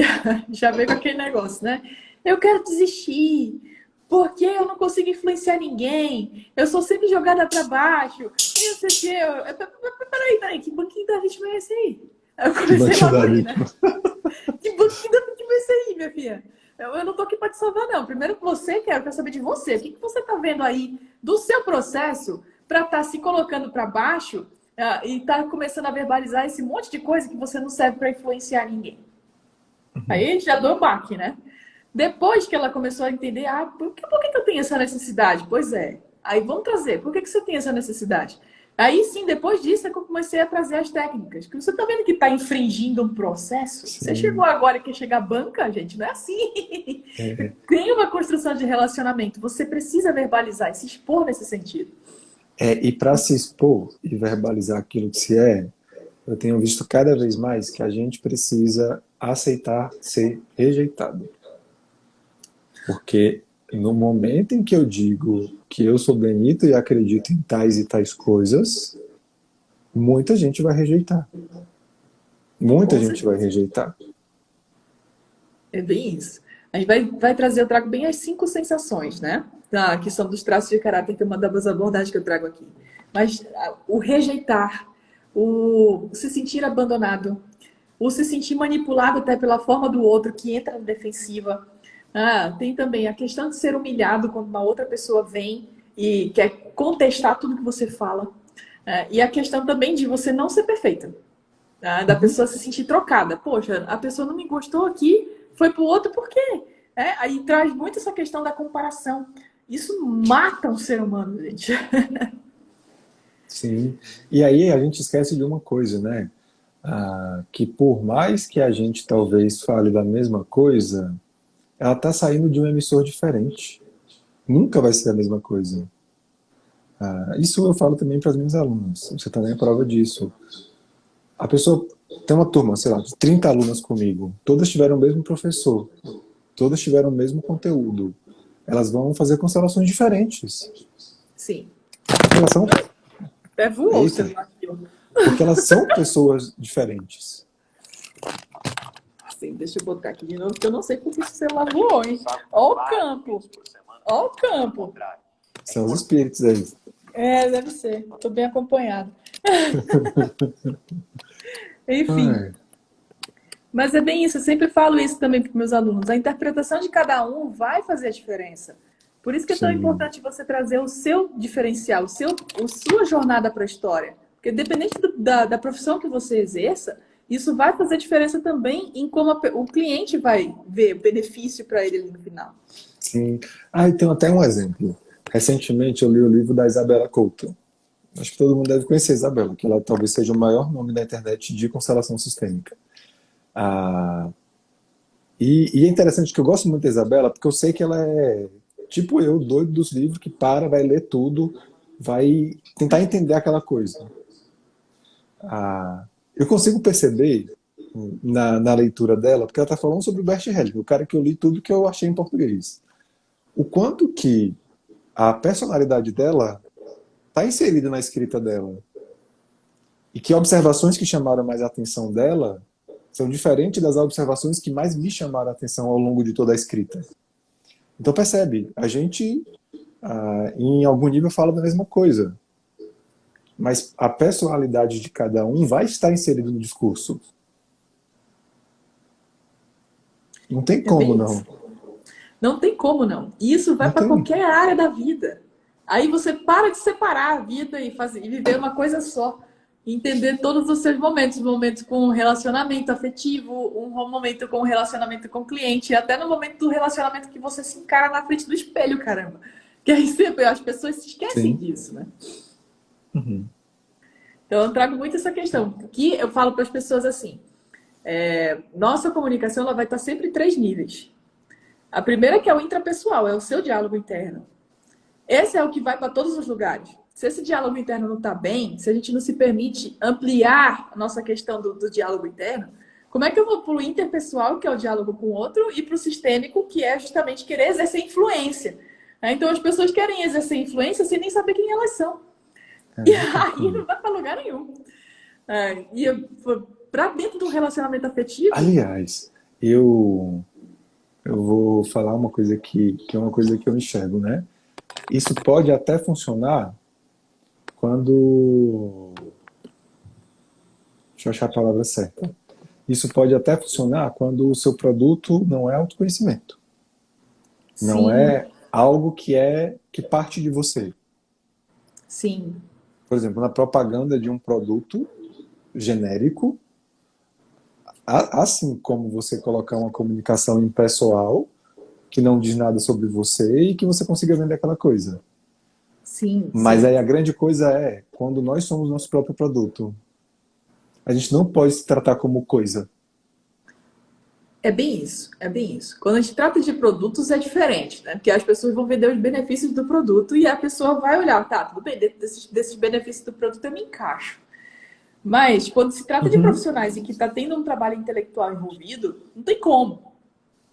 já veio com aquele negócio, né? Eu quero desistir, porque eu não consigo influenciar ninguém, eu sou sempre jogada para baixo, e não sei o quê. Peraí, que banquinho da vítima é esse aí? Aí eu Que comecei banquinho logo da aí, né? vítima. Que banquinho da vítima é esse aí, minha filha? Eu não tô aqui para te salvar, não. Primeiro que você quer, eu quero saber de você. O que, que você tá vendo aí do seu processo para estar se colocando para baixo e tá começando a verbalizar esse monte de coisa que você não serve para influenciar ninguém? Aí já deu baque, né? Depois que ela começou a entender, por que eu tenho essa necessidade? Pois é. Aí vamos trazer, por que você tem essa necessidade? Aí sim, depois disso é que eu comecei a trazer as técnicas. Porque você tá vendo que está infringindo um processo? Você chegou Sim. agora e quer chegar à banca, gente? Não é assim. É, Tem uma construção de relacionamento. Você precisa verbalizar e se expor nesse sentido. e para se expor e verbalizar aquilo que se é, eu tenho visto cada vez mais que a gente precisa aceitar ser rejeitado. Porque no momento em que eu digo que eu sou Benito e acredito em tais e tais coisas, muita gente vai rejeitar. Muita Com gente vai certeza. rejeitar. É bem isso. A gente vai trazer, eu trago bem as 5 sensações, né? Que são dos traços de caráter, que é uma das abordagens que eu trago aqui. Mas o rejeitar, o se sentir abandonado, o se sentir manipulado até pela forma do outro, que entra na defensiva. Tem também a questão de ser humilhado quando uma outra pessoa vem e quer contestar tudo que você fala. E a questão também de você não ser perfeita. Da Uhum. pessoa se sentir trocada. Poxa, a pessoa não me gostou aqui, foi pro outro, por quê? Aí traz muito essa questão da comparação. Isso mata um ser humano, gente. Sim. E aí a gente esquece de uma coisa, né? Que por mais que a gente talvez fale da mesma coisa, ela está saindo de um emissor diferente. Nunca vai ser a mesma coisa. Isso eu falo também para as minhas alunas. Você também é prova disso. A pessoa tem uma turma, sei lá, de 30 alunas comigo. Todas tiveram o mesmo professor. Todas tiveram o mesmo conteúdo. Elas vão fazer constelações diferentes. Sim. Porque elas são, Até voou o eita, celular aqui, ó. porque elas são pessoas diferentes. Sim, deixa eu botar aqui de novo, porque eu não sei por que esse celular voou, hein? Ó o campo. Ó o campo. São os espíritos aí. É, deve ser. Tô bem acompanhado. Enfim. Ai, Mas é bem isso, eu sempre falo isso também para os meus alunos. A interpretação de cada um vai fazer a diferença. Por isso que é tão sim, importante você trazer o seu diferencial, a sua jornada para a história. Porque dependente da profissão que você exerça, isso vai fazer diferença também em como o cliente vai ver o benefício para ele ali no final. sim. E tem até um exemplo. Recentemente eu li o livro da Isabela Couto. Acho que todo mundo deve conhecer a Isabela, que ela talvez seja o maior nome da internet de constelação sistêmica. Ah, e é interessante que eu gosto muito da Isabela, porque eu sei que ela é tipo eu, doido dos livros, que vai ler tudo, vai tentar entender aquela coisa. Eu consigo perceber na leitura dela, porque ela está falando sobre o Bert Hellinger, o cara que eu li tudo que eu achei em português. O quanto que a personalidade dela está inserida na escrita dela. E que observações que chamaram mais a atenção dela são diferentes das observações que mais me chamaram a atenção ao longo de toda a escrita. Então percebe, a gente em algum nível fala da mesma coisa, mas a personalidade de cada um vai estar inserida no discurso. Não tem É como bem não. isso. Não tem como não. E isso vai Não para tem. qualquer área da vida. Aí você para de separar a vida e viver uma coisa só. Entender todos os seus momentos, momentos com relacionamento afetivo, um momento com relacionamento com o cliente, e até no momento do relacionamento que você se encara na frente do espelho, caramba. Que aí sempre as pessoas se esquecem Sim. disso, né? Uhum. Então eu trago muito essa questão. Que eu falo para as pessoas assim: nossa comunicação ela vai estar sempre em 3 níveis. A primeira que é o intrapessoal, é o seu diálogo interno. Esse é o que vai para todos os lugares. Se esse diálogo interno não está bem, se a gente não se permite ampliar a nossa questão do diálogo interno, como é que eu vou para o interpessoal, que é o diálogo com o outro, e para o sistêmico, que é justamente querer exercer influência? Então as pessoas querem exercer influência sem nem saber quem elas são. E Não tem aí como. não vai para lugar nenhum. E para dentro do relacionamento afetivo, Aliás, eu vou falar uma coisa que é uma coisa que eu enxergo, né? Isso pode até funcionar quando. Deixa eu achar a palavra certa. Isso pode até funcionar quando o seu produto não é autoconhecimento. Não sim, é algo que parte de você. sim, Por exemplo, na propaganda de um produto genérico, assim como você colocar uma comunicação impessoal que não diz nada sobre você e que você consiga vender aquela coisa. sim, Mas sim. aí a grande coisa é quando nós somos nosso próprio produto. A gente não pode se tratar como coisa. É bem isso, é bem isso. Quando a gente trata de produtos é diferente, né? Porque as pessoas vão vender os benefícios do produto e a pessoa vai olhar, tá, tudo bem, dentro desses benefícios do produto eu me encaixo. Mas quando se trata de Uhum. profissionais e que está tendo um trabalho intelectual envolvido, não tem como.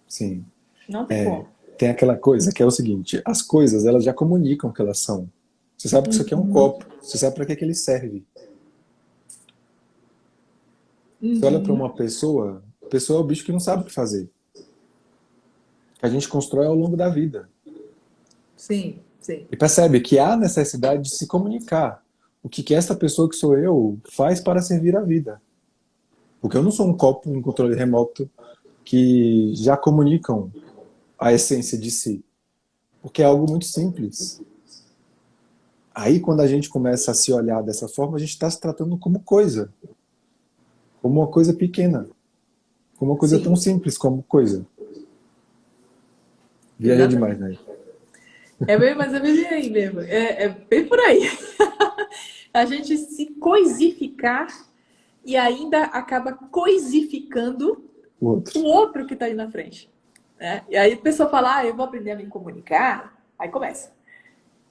Sim. Não tem como. Tem aquela coisa que é o seguinte: as coisas elas já comunicam o que elas são. Você sabe que isso aqui é um copo. Você sabe para que ele serve. Você olha para Uhum. uma pessoa, a pessoa é o bicho que não sabe o que fazer. Que a gente constrói ao longo da vida. Sim, sim. E percebe que há necessidade de se comunicar. O que essa pessoa que sou eu faz para servir a vida. Porque eu não sou um copo, um controle remoto que já comunicam a essência de si. Porque é algo muito simples. Aí, quando a gente começa a se olhar dessa forma, a gente está se tratando como coisa. Como uma coisa pequena. Como uma coisa tão Sim, simples como coisa. Viaja demais, exatamente. né? É bem, mas é bem aí mesmo. É bem por aí. A gente se coisificar e ainda acaba coisificando O outro. o outro que está aí na frente. né? E aí a pessoa fala, eu vou aprender a me comunicar. Aí começa.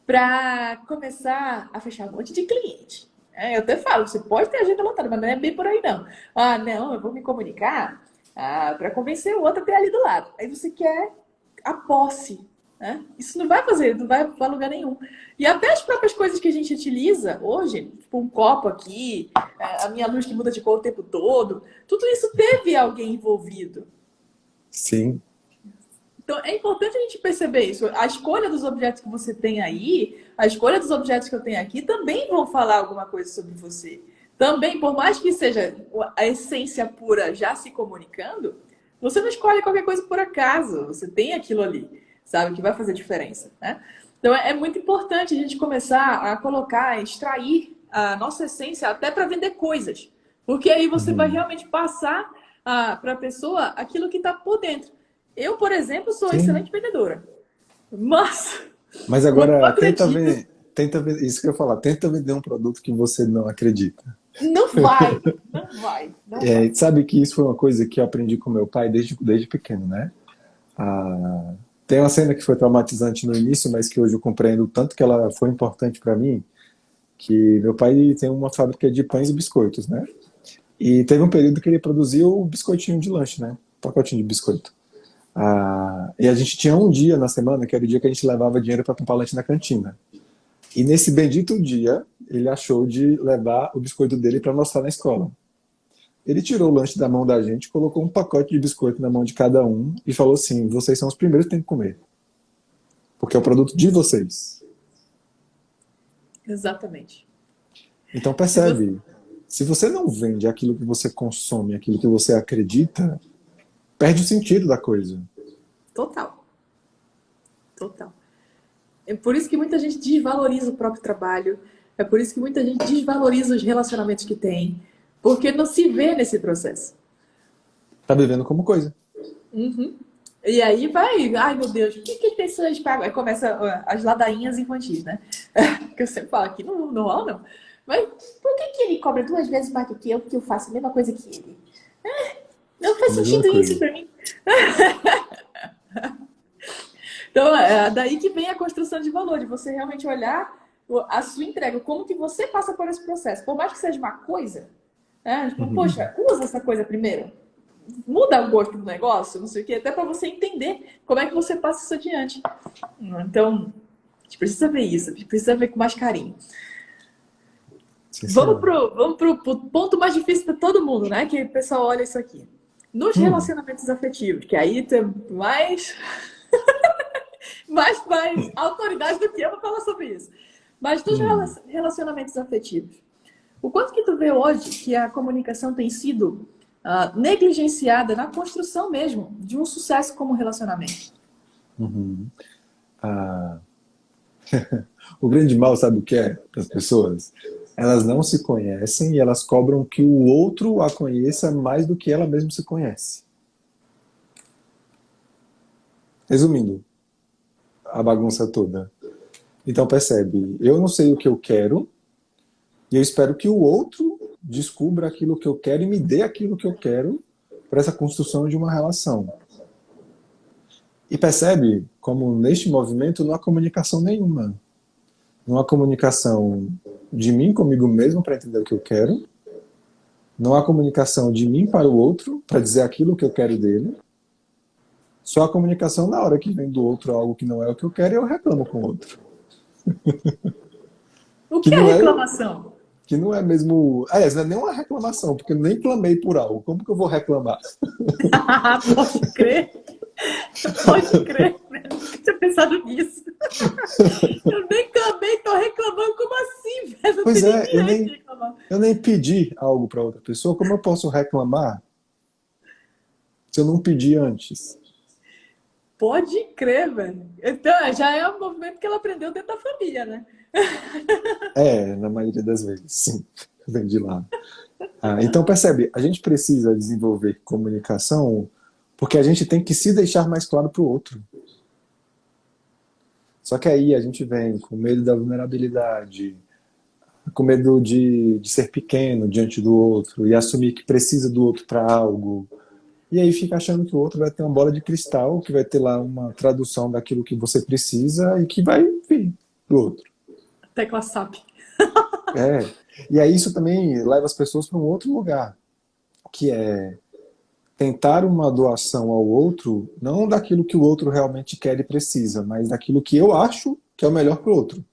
Para começar a fechar um monte de cliente. Eu até falo, você pode ter agenda lotada, mas não é bem por aí não. Não, eu vou me comunicar para convencer o outro a ter ali do lado. Aí você quer a posse, né? Isso não vai fazer, não vai para lugar nenhum. E até as próprias coisas que a gente utiliza hoje, tipo um copo aqui, a minha luz que muda de cor o tempo todo, tudo isso teve alguém envolvido. Sim. Então, é importante a gente perceber isso. A escolha dos objetos que você tem aí, a escolha dos objetos que eu tenho aqui, também vão falar alguma coisa sobre você. Também, por mais que seja a essência pura já se comunicando, você não escolhe qualquer coisa por acaso. Você tem aquilo ali, sabe, que vai fazer diferença, né? Então, é muito importante a gente começar a colocar, extrair a nossa essência até para vender coisas. Porque aí você vai Uhum. realmente passar para a pessoa aquilo que está por dentro. Eu, por exemplo, sou Sim. excelente vendedora. Mas, Mas quando eu agora acredito, tenta ver, isso que eu ia falar, tenta vender um produto que você não acredita. não vai. Não vai. Não vai. Sabe que isso foi uma coisa que eu aprendi com meu pai desde pequeno, né? Ah, tem uma cena que foi traumatizante no início, mas que hoje eu compreendo o tanto que ela foi importante para mim, que meu pai tem uma fábrica de pães e biscoitos, né? E teve um período que ele produzia o biscoitinho de lanche, né? Pacotinho de biscoito. E a gente tinha um dia na semana, que era o dia que a gente levava dinheiro para comprar lanche na cantina. E nesse bendito dia, ele achou de levar o biscoito dele para mostrar na escola. Ele tirou o lanche da mão da gente, colocou um pacote de biscoito na mão de cada um e falou assim: vocês são os primeiros que têm que comer, porque é o produto de vocês. Exatamente. Então Se você... percebe, se você não vende aquilo que você consome, aquilo que você acredita, perde o sentido da coisa. Total. Total. É por isso que muita gente desvaloriza o próprio trabalho. É por isso que muita gente desvaloriza os relacionamentos que tem. Porque não se vê nesse processo. Tá vivendo como coisa. Uhum. E aí vai, ai meu Deus, o que que pessoas pagam? Aí começa as ladainhas infantis, né? Que eu sempre falo aqui, não rola não. Mas por que que ele cobra 2 vezes mais do que eu, porque eu faço a mesma coisa que ele? Não A faz mesma sentido isso coisa. pra mim. Então, é daí que vem a construção de valor, de você realmente olhar a sua entrega, como que você passa por esse processo. Por mais que seja uma coisa, né? Tipo, Uhum. poxa, usa essa coisa primeiro. Muda o gosto do negócio, não sei o quê, até para você entender como é que você passa isso adiante. Então, a gente precisa ver isso, a gente precisa ver com mais carinho. Sim, Vamos senhora. pro ponto mais difícil para todo mundo, né? Que o pessoal olha isso aqui. Nos Hum, relacionamentos afetivos, que aí tem mais autoridade do que eu para falar sobre isso. Mas nos hum. relacionamentos afetivos, o quanto que tu vê hoje que a comunicação tem sido negligenciada na construção mesmo de um sucesso como relacionamento? Uhum. Ah, o grande mal, sabe o que é para as pessoas? Elas não se conhecem e elas cobram que o outro a conheça mais do que ela mesma se conhece. Resumindo, a bagunça toda. Então percebe, eu não sei o que eu quero e eu espero que o outro descubra aquilo que eu quero e me dê aquilo que eu quero para essa construção de uma relação. E percebe como neste movimento não há comunicação nenhuma. Não há comunicação de mim comigo mesmo para entender o que eu quero. Não há comunicação de mim para o outro para dizer aquilo que eu quero dele. Só a comunicação na hora que vem do outro algo que não é o que eu quero e eu reclamo com o outro. O Que que é não é, reclamação? que não é mesmo. Aliás, não é nem uma reclamação, porque eu nem clamei por algo. Como que eu vou reclamar? Pode crer, pode crer. Eu nunca tinha pensado nisso. Eu nem clamei, tô reclamando. Como assim, velho? Não Pois tem nem é, direito de reclamar. eu nem pedi algo para outra pessoa. Como eu posso reclamar se eu não pedi antes? Pode crer, velho. Então, já é um movimento que ela aprendeu dentro da família, né? Na maioria das vezes, sim. Vem de lá. Então, percebe, a gente precisa desenvolver comunicação porque a gente tem que se deixar mais claro para o outro. Só que aí a gente vem com medo da vulnerabilidade, com medo de ser pequeno diante do outro e assumir que precisa do outro para algo. e aí fica achando que o outro vai ter uma bola de cristal, que vai ter lá uma tradução daquilo que você precisa e que vai vir do outro. Tecla SAP. É. E aí isso também leva as pessoas para um outro lugar, que é tentar uma doação ao outro, não daquilo que o outro realmente quer e precisa, mas daquilo que eu acho que é o melhor para o outro.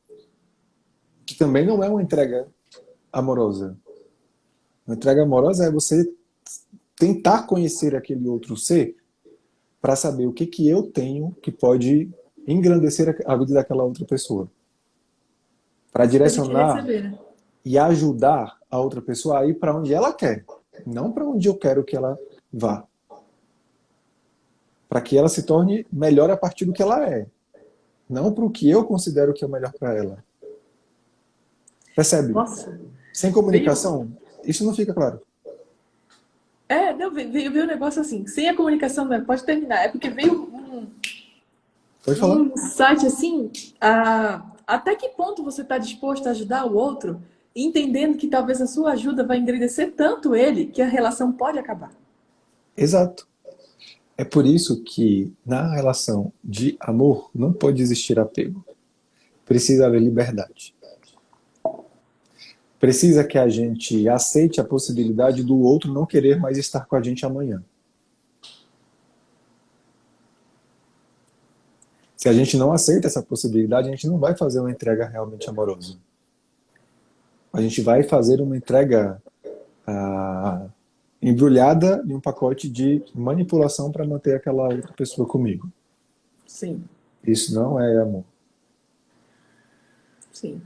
Que também não é uma entrega amorosa. Uma entrega amorosa é você tentar conhecer aquele outro ser para saber o que que eu tenho que pode engrandecer a vida daquela outra pessoa. Para Permitir direcionar receber, né? e ajudar a outra pessoa a ir para onde ela quer, não para onde eu quero que ela vá. Para que ela se torne melhor a partir do que ela é, não para o que eu considero que é o melhor para ela. Percebe? Nossa, Sem veio. comunicação, isso não fica claro. Não, veio um negócio assim, sem a comunicação, né? Pode terminar. É porque veio Pode falar. um site assim, até que ponto você está disposto a ajudar o outro, entendendo que talvez a sua ajuda vai engrandecer tanto ele que a relação pode acabar. Exato. É por isso que na relação de amor não pode existir apego. Precisa haver liberdade. Precisa que a gente aceite a possibilidade do outro não querer mais estar com a gente amanhã. Se a gente não aceita essa possibilidade, a gente não vai fazer uma entrega realmente amorosa. A gente vai fazer uma entrega embrulhada em um pacote de manipulação para manter aquela outra pessoa comigo. Sim, Isso não é amor. sim.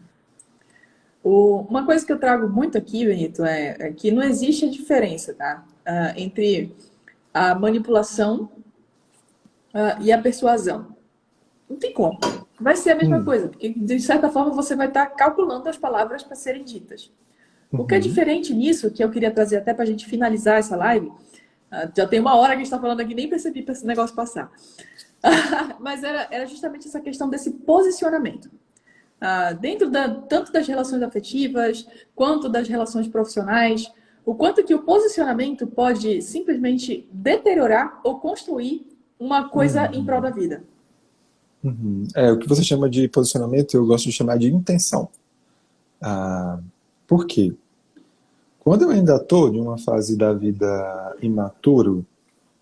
Uma coisa que eu trago muito aqui, Benito, é que não existe a diferença, tá? Entre a manipulação, e a persuasão. Não tem como. Vai ser a mesma Hum, coisa, porque de certa forma você vai estar calculando as palavras para serem ditas. O que é uhum. diferente nisso, que eu queria trazer até para a gente finalizar essa live, já tem uma hora que a gente está falando aqui, nem percebi para esse negócio passar. Mas era justamente essa questão desse posicionamento. Dentro tanto das relações afetivas, quanto das relações profissionais, o quanto que o posicionamento pode simplesmente deteriorar ou construir uma coisa em prol Uhum. da vida. Uhum. É, o que você chama de posicionamento, eu gosto de chamar de intenção. Ah, por quê? Quando eu ainda estou em uma fase da vida imaturo,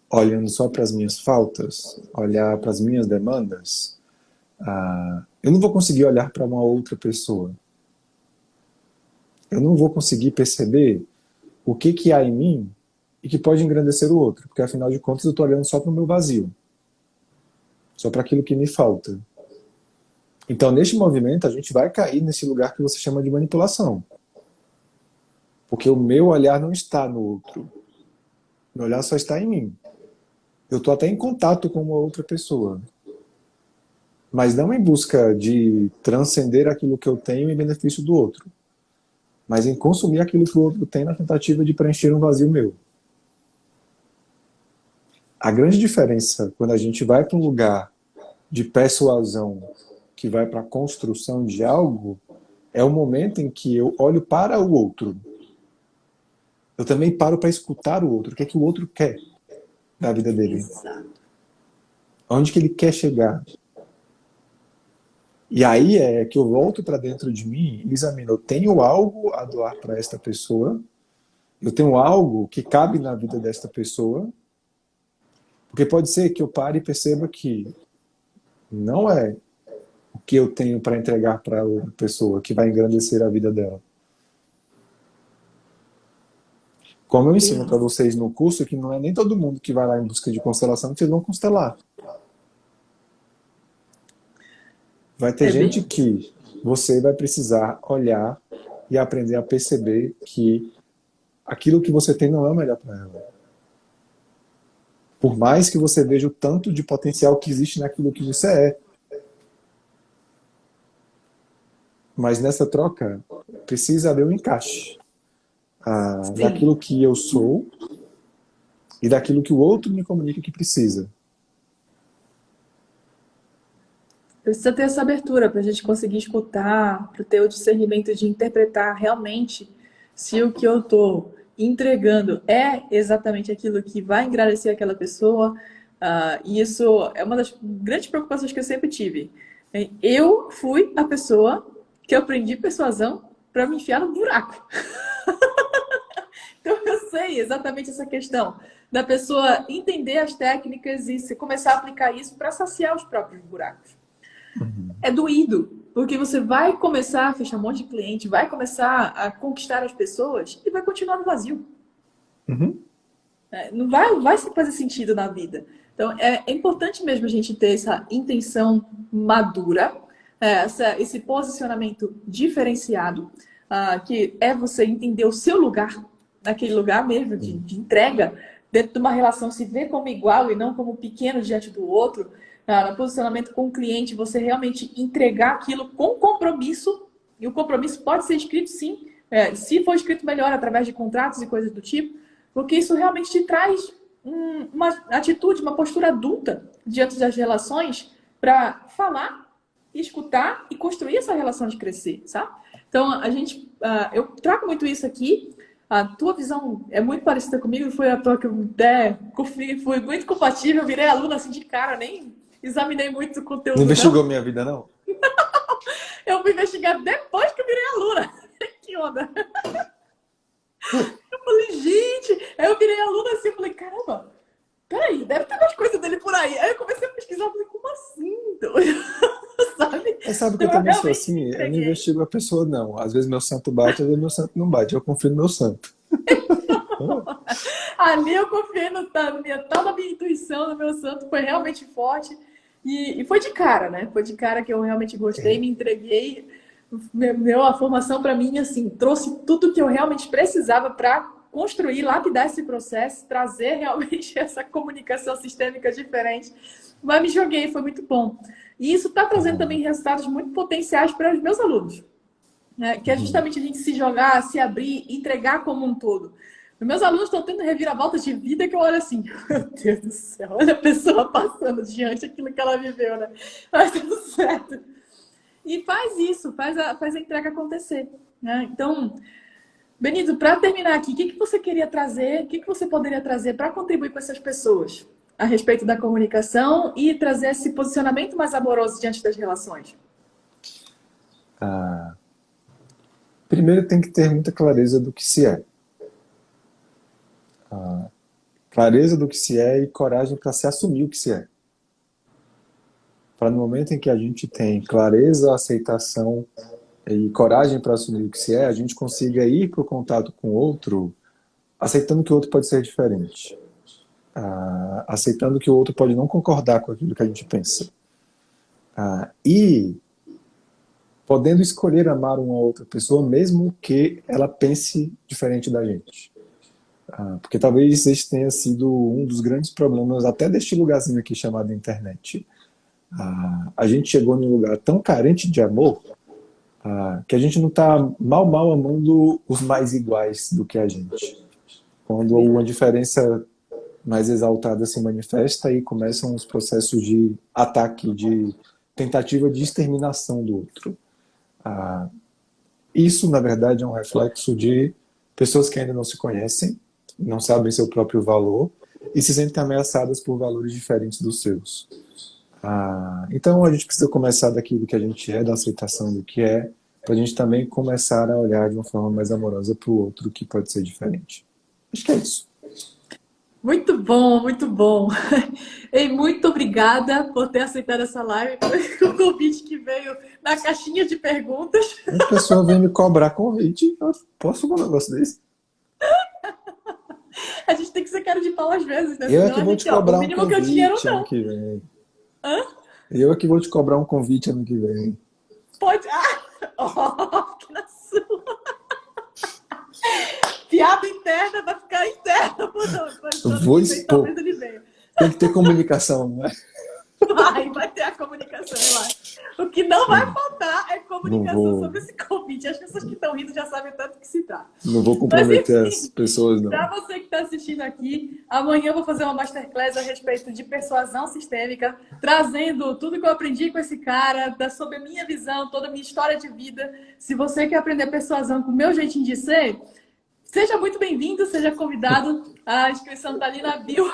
olhando só para as minhas faltas, olhar para as minhas demandas, eu não vou conseguir olhar para uma outra pessoa. Eu não vou conseguir perceber o que que há em mim e que pode engrandecer o outro, porque afinal de contas eu estou olhando só para o meu vazio, só para aquilo que me falta. Então, neste movimento, a gente vai cair nesse lugar que você chama de manipulação. Porque o meu olhar não está no outro. Meu olhar só está em mim. Eu estou até em contato com uma outra pessoa. Mas não em busca de transcender aquilo que eu tenho em benefício do outro. Mas em consumir aquilo que o outro tem na tentativa de preencher um vazio meu. A grande diferença quando a gente vai para um lugar de persuasão que vai para a construção de algo é o momento em que eu olho para o outro. Eu também paro para escutar o outro. O que é que o outro quer da vida dele? Exato. Onde que ele quer chegar? E aí é que eu volto para dentro de mim e examino. Eu tenho algo a doar para esta pessoa. Eu tenho algo que cabe na vida desta pessoa. Porque pode ser que eu pare e perceba que não é o que eu tenho para entregar para outra pessoa que vai engrandecer a vida dela. Como eu ensino para vocês no curso, que não é nem todo mundo que vai lá em busca de constelação que vocês vão constelar. Vai ter É gente bem. que você vai precisar olhar e aprender a perceber que aquilo que você tem não é o melhor para ela. Por mais que você veja o tanto de potencial que existe naquilo que você é. Mas nessa troca, precisa haver um encaixe daquilo Sim. que eu sou e daquilo que o outro me comunica que precisa. Precisa ter essa abertura para a gente conseguir escutar, para ter o discernimento de interpretar realmente se o que eu estou entregando é exatamente aquilo que vai engrandecer aquela pessoa. E isso é uma das grandes preocupações que eu sempre tive. Eu fui a pessoa que eu aprendi persuasão para me enfiar no buraco. Então eu sei exatamente essa questão da pessoa entender as técnicas e se começar a aplicar isso para saciar os próprios buracos. É doído, porque você vai começar a fechar um monte de cliente, vai começar a conquistar as pessoas e vai continuar no vazio. Uhum. Não vai fazer sentido na vida. Então, é importante mesmo a gente ter essa intenção madura, esse posicionamento diferenciado, que é você entender o seu lugar, naquele lugar mesmo de entrega, dentro de uma relação, se ver como igual e não como pequeno diante do outro. No posicionamento com o cliente, você realmente entregar aquilo com compromisso, e o compromisso pode ser escrito, sim, se for escrito melhor, através de contratos e coisas do tipo, porque isso realmente te traz uma atitude, uma postura adulta diante das relações para falar, escutar e construir essa relação de crescer, sabe? Então, eu trago muito isso aqui. A tua visão é muito parecida comigo, foi a tua que eu fui muito compatível, virei aluna assim de cara, nem examinei muito o conteúdo. Não investigou minha vida, não? Eu fui investigar depois que eu virei aluna. Que onda! Eu falei, gente, aí eu virei aluna assim, eu falei, caramba, peraí, deve ter mais coisa dele por aí. Aí eu comecei a pesquisar, eu falei, como assim? Então, sabe? Sabe que eu também sou assim? Eu não investigo a pessoa, não. Às vezes meu santo bate, às vezes meu santo não bate. Eu confio no meu santo. Ali eu confiei na minha intuição, no meu santo, foi realmente forte. E foi de cara, né? Foi de cara que eu realmente gostei, me entreguei. A formação para mim, assim, trouxe tudo que eu realmente precisava para construir, lapidar esse processo, trazer realmente essa comunicação sistêmica diferente. Mas me joguei, foi muito bom. E isso está trazendo também resultados muito potenciais para os meus alunos, né? Que é justamente a gente se jogar, se abrir, entregar como um todo. Os meus alunos estão tendo reviravoltas de vida que eu olho assim, meu Deus do céu, olha a pessoa passando diante daquilo que ela viveu, né? Mas tudo certo. E faz isso, faz a entrega acontecer, né? Então, Benito, para terminar aqui, o que você queria trazer, o que você poderia trazer para contribuir com essas pessoas a respeito da comunicação e trazer esse posicionamento mais amoroso diante das relações? Primeiro tem que ter muita clareza do que se é. Clareza do que se é e coragem para se assumir o que se é. Para no momento em que a gente tem clareza, aceitação e coragem para assumir o que se é, a gente consiga ir para o contato com o outro aceitando que o outro pode ser diferente. Aceitando que o outro pode não concordar com aquilo que a gente pensa. E podendo escolher amar uma outra pessoa mesmo que ela pense diferente da gente. Porque talvez esse tenha sido um dos grandes problemas até deste lugarzinho aqui chamado internet. A gente chegou num lugar tão carente de amor que a gente não está mal amando os mais iguais do que a gente. Quando uma diferença mais exaltada se manifesta, aí começam os processos de ataque, de tentativa de exterminação do outro. Isso, na verdade, é um reflexo de pessoas que ainda não se conhecem, não sabem seu próprio valor e se sentem ameaçadas por valores diferentes dos seus. Então a gente precisa começar daquilo que a gente é, da aceitação do que é, para a gente também começar a olhar de uma forma mais amorosa para o outro que pode ser diferente. Acho que é isso. Muito bom, muito bom. E muito obrigada por ter aceitado essa live, o convite que veio na caixinha de perguntas. A pessoa vem me cobrar convite, eu posso um negócio desse? A gente tem que ser cara de pau às vezes, né? Eu é que vou te cobrar um que eu dinheiro, convite não. ano que vem. Hã? Eu é que vou te cobrar um convite ano que vem. Pode. Que na sua. Piada interna vai ficar interna. Vou expor. Tem que ter comunicação, né? Vai ter a comunicação, eu acho. O que não vai faltar é comunicação sobre esse convite. As pessoas que estão rindo já sabem tanto que se trata. Não vou comprometer as pessoas, não. Para você que está assistindo aqui, amanhã eu vou fazer uma masterclass a respeito de persuasão sistêmica, trazendo tudo que eu aprendi com esse cara, sobre a minha visão, toda a minha história de vida. Se você quer aprender persuasão com o meu jeitinho de ser, Seja muito bem-vindo, seja convidado. A inscrição está ali na bio.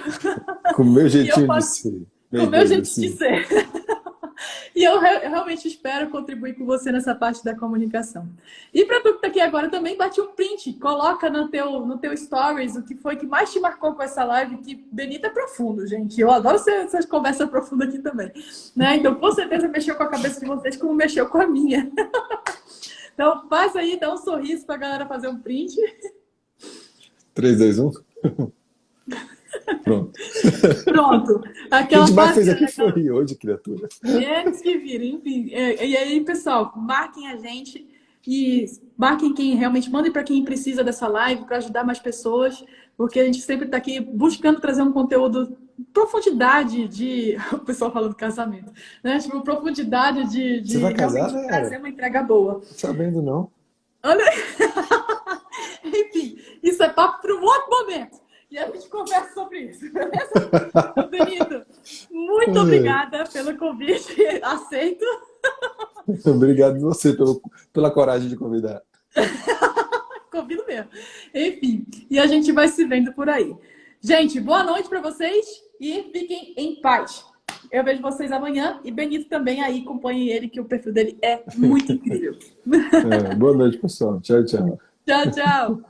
Com o meu E eu jeitinho de posso, ser. com o Bem meu doido, jeito de assim. ser. E eu realmente espero contribuir com você nessa parte da comunicação. E para tu que tá aqui agora também, bate um print, coloca no teu stories o que foi que mais te marcou com essa live, que Benito é profundo, gente. Eu adoro essas conversas profundas aqui também. Né? Então, com certeza, mexeu com a cabeça de vocês como mexeu com a minha. Então, faz aí, dá um sorriso para a galera fazer um print. 3, 2, 1. Pronto. Pronto. O que a Aquela gente mais parte fez aqui foi rir hoje, criatura. eles que viram, enfim. E aí, pessoal, marquem a gente e marquem quem realmente, mandem para quem precisa dessa live para ajudar mais pessoas, porque a gente sempre está aqui buscando trazer um conteúdo, profundidade de. O pessoal fala do casamento, né? Tipo, profundidade de, Você de vai casar, realmente Nayara? trazer uma entrega boa. Sabendo não. Olha, enfim, isso é papo para um outro momento. E a gente conversa sobre isso, beleza? Então, Benito, muito É. obrigada pelo convite. Aceito. Obrigado você pela coragem de convidar. Convido mesmo. Enfim, e a gente vai se vendo por aí. Gente, boa noite para vocês e fiquem em paz. Eu vejo vocês amanhã e Benito também aí, acompanhem ele, que o perfil dele é muito incrível. É, boa noite, pessoal. Tchau, tchau. Tchau, tchau.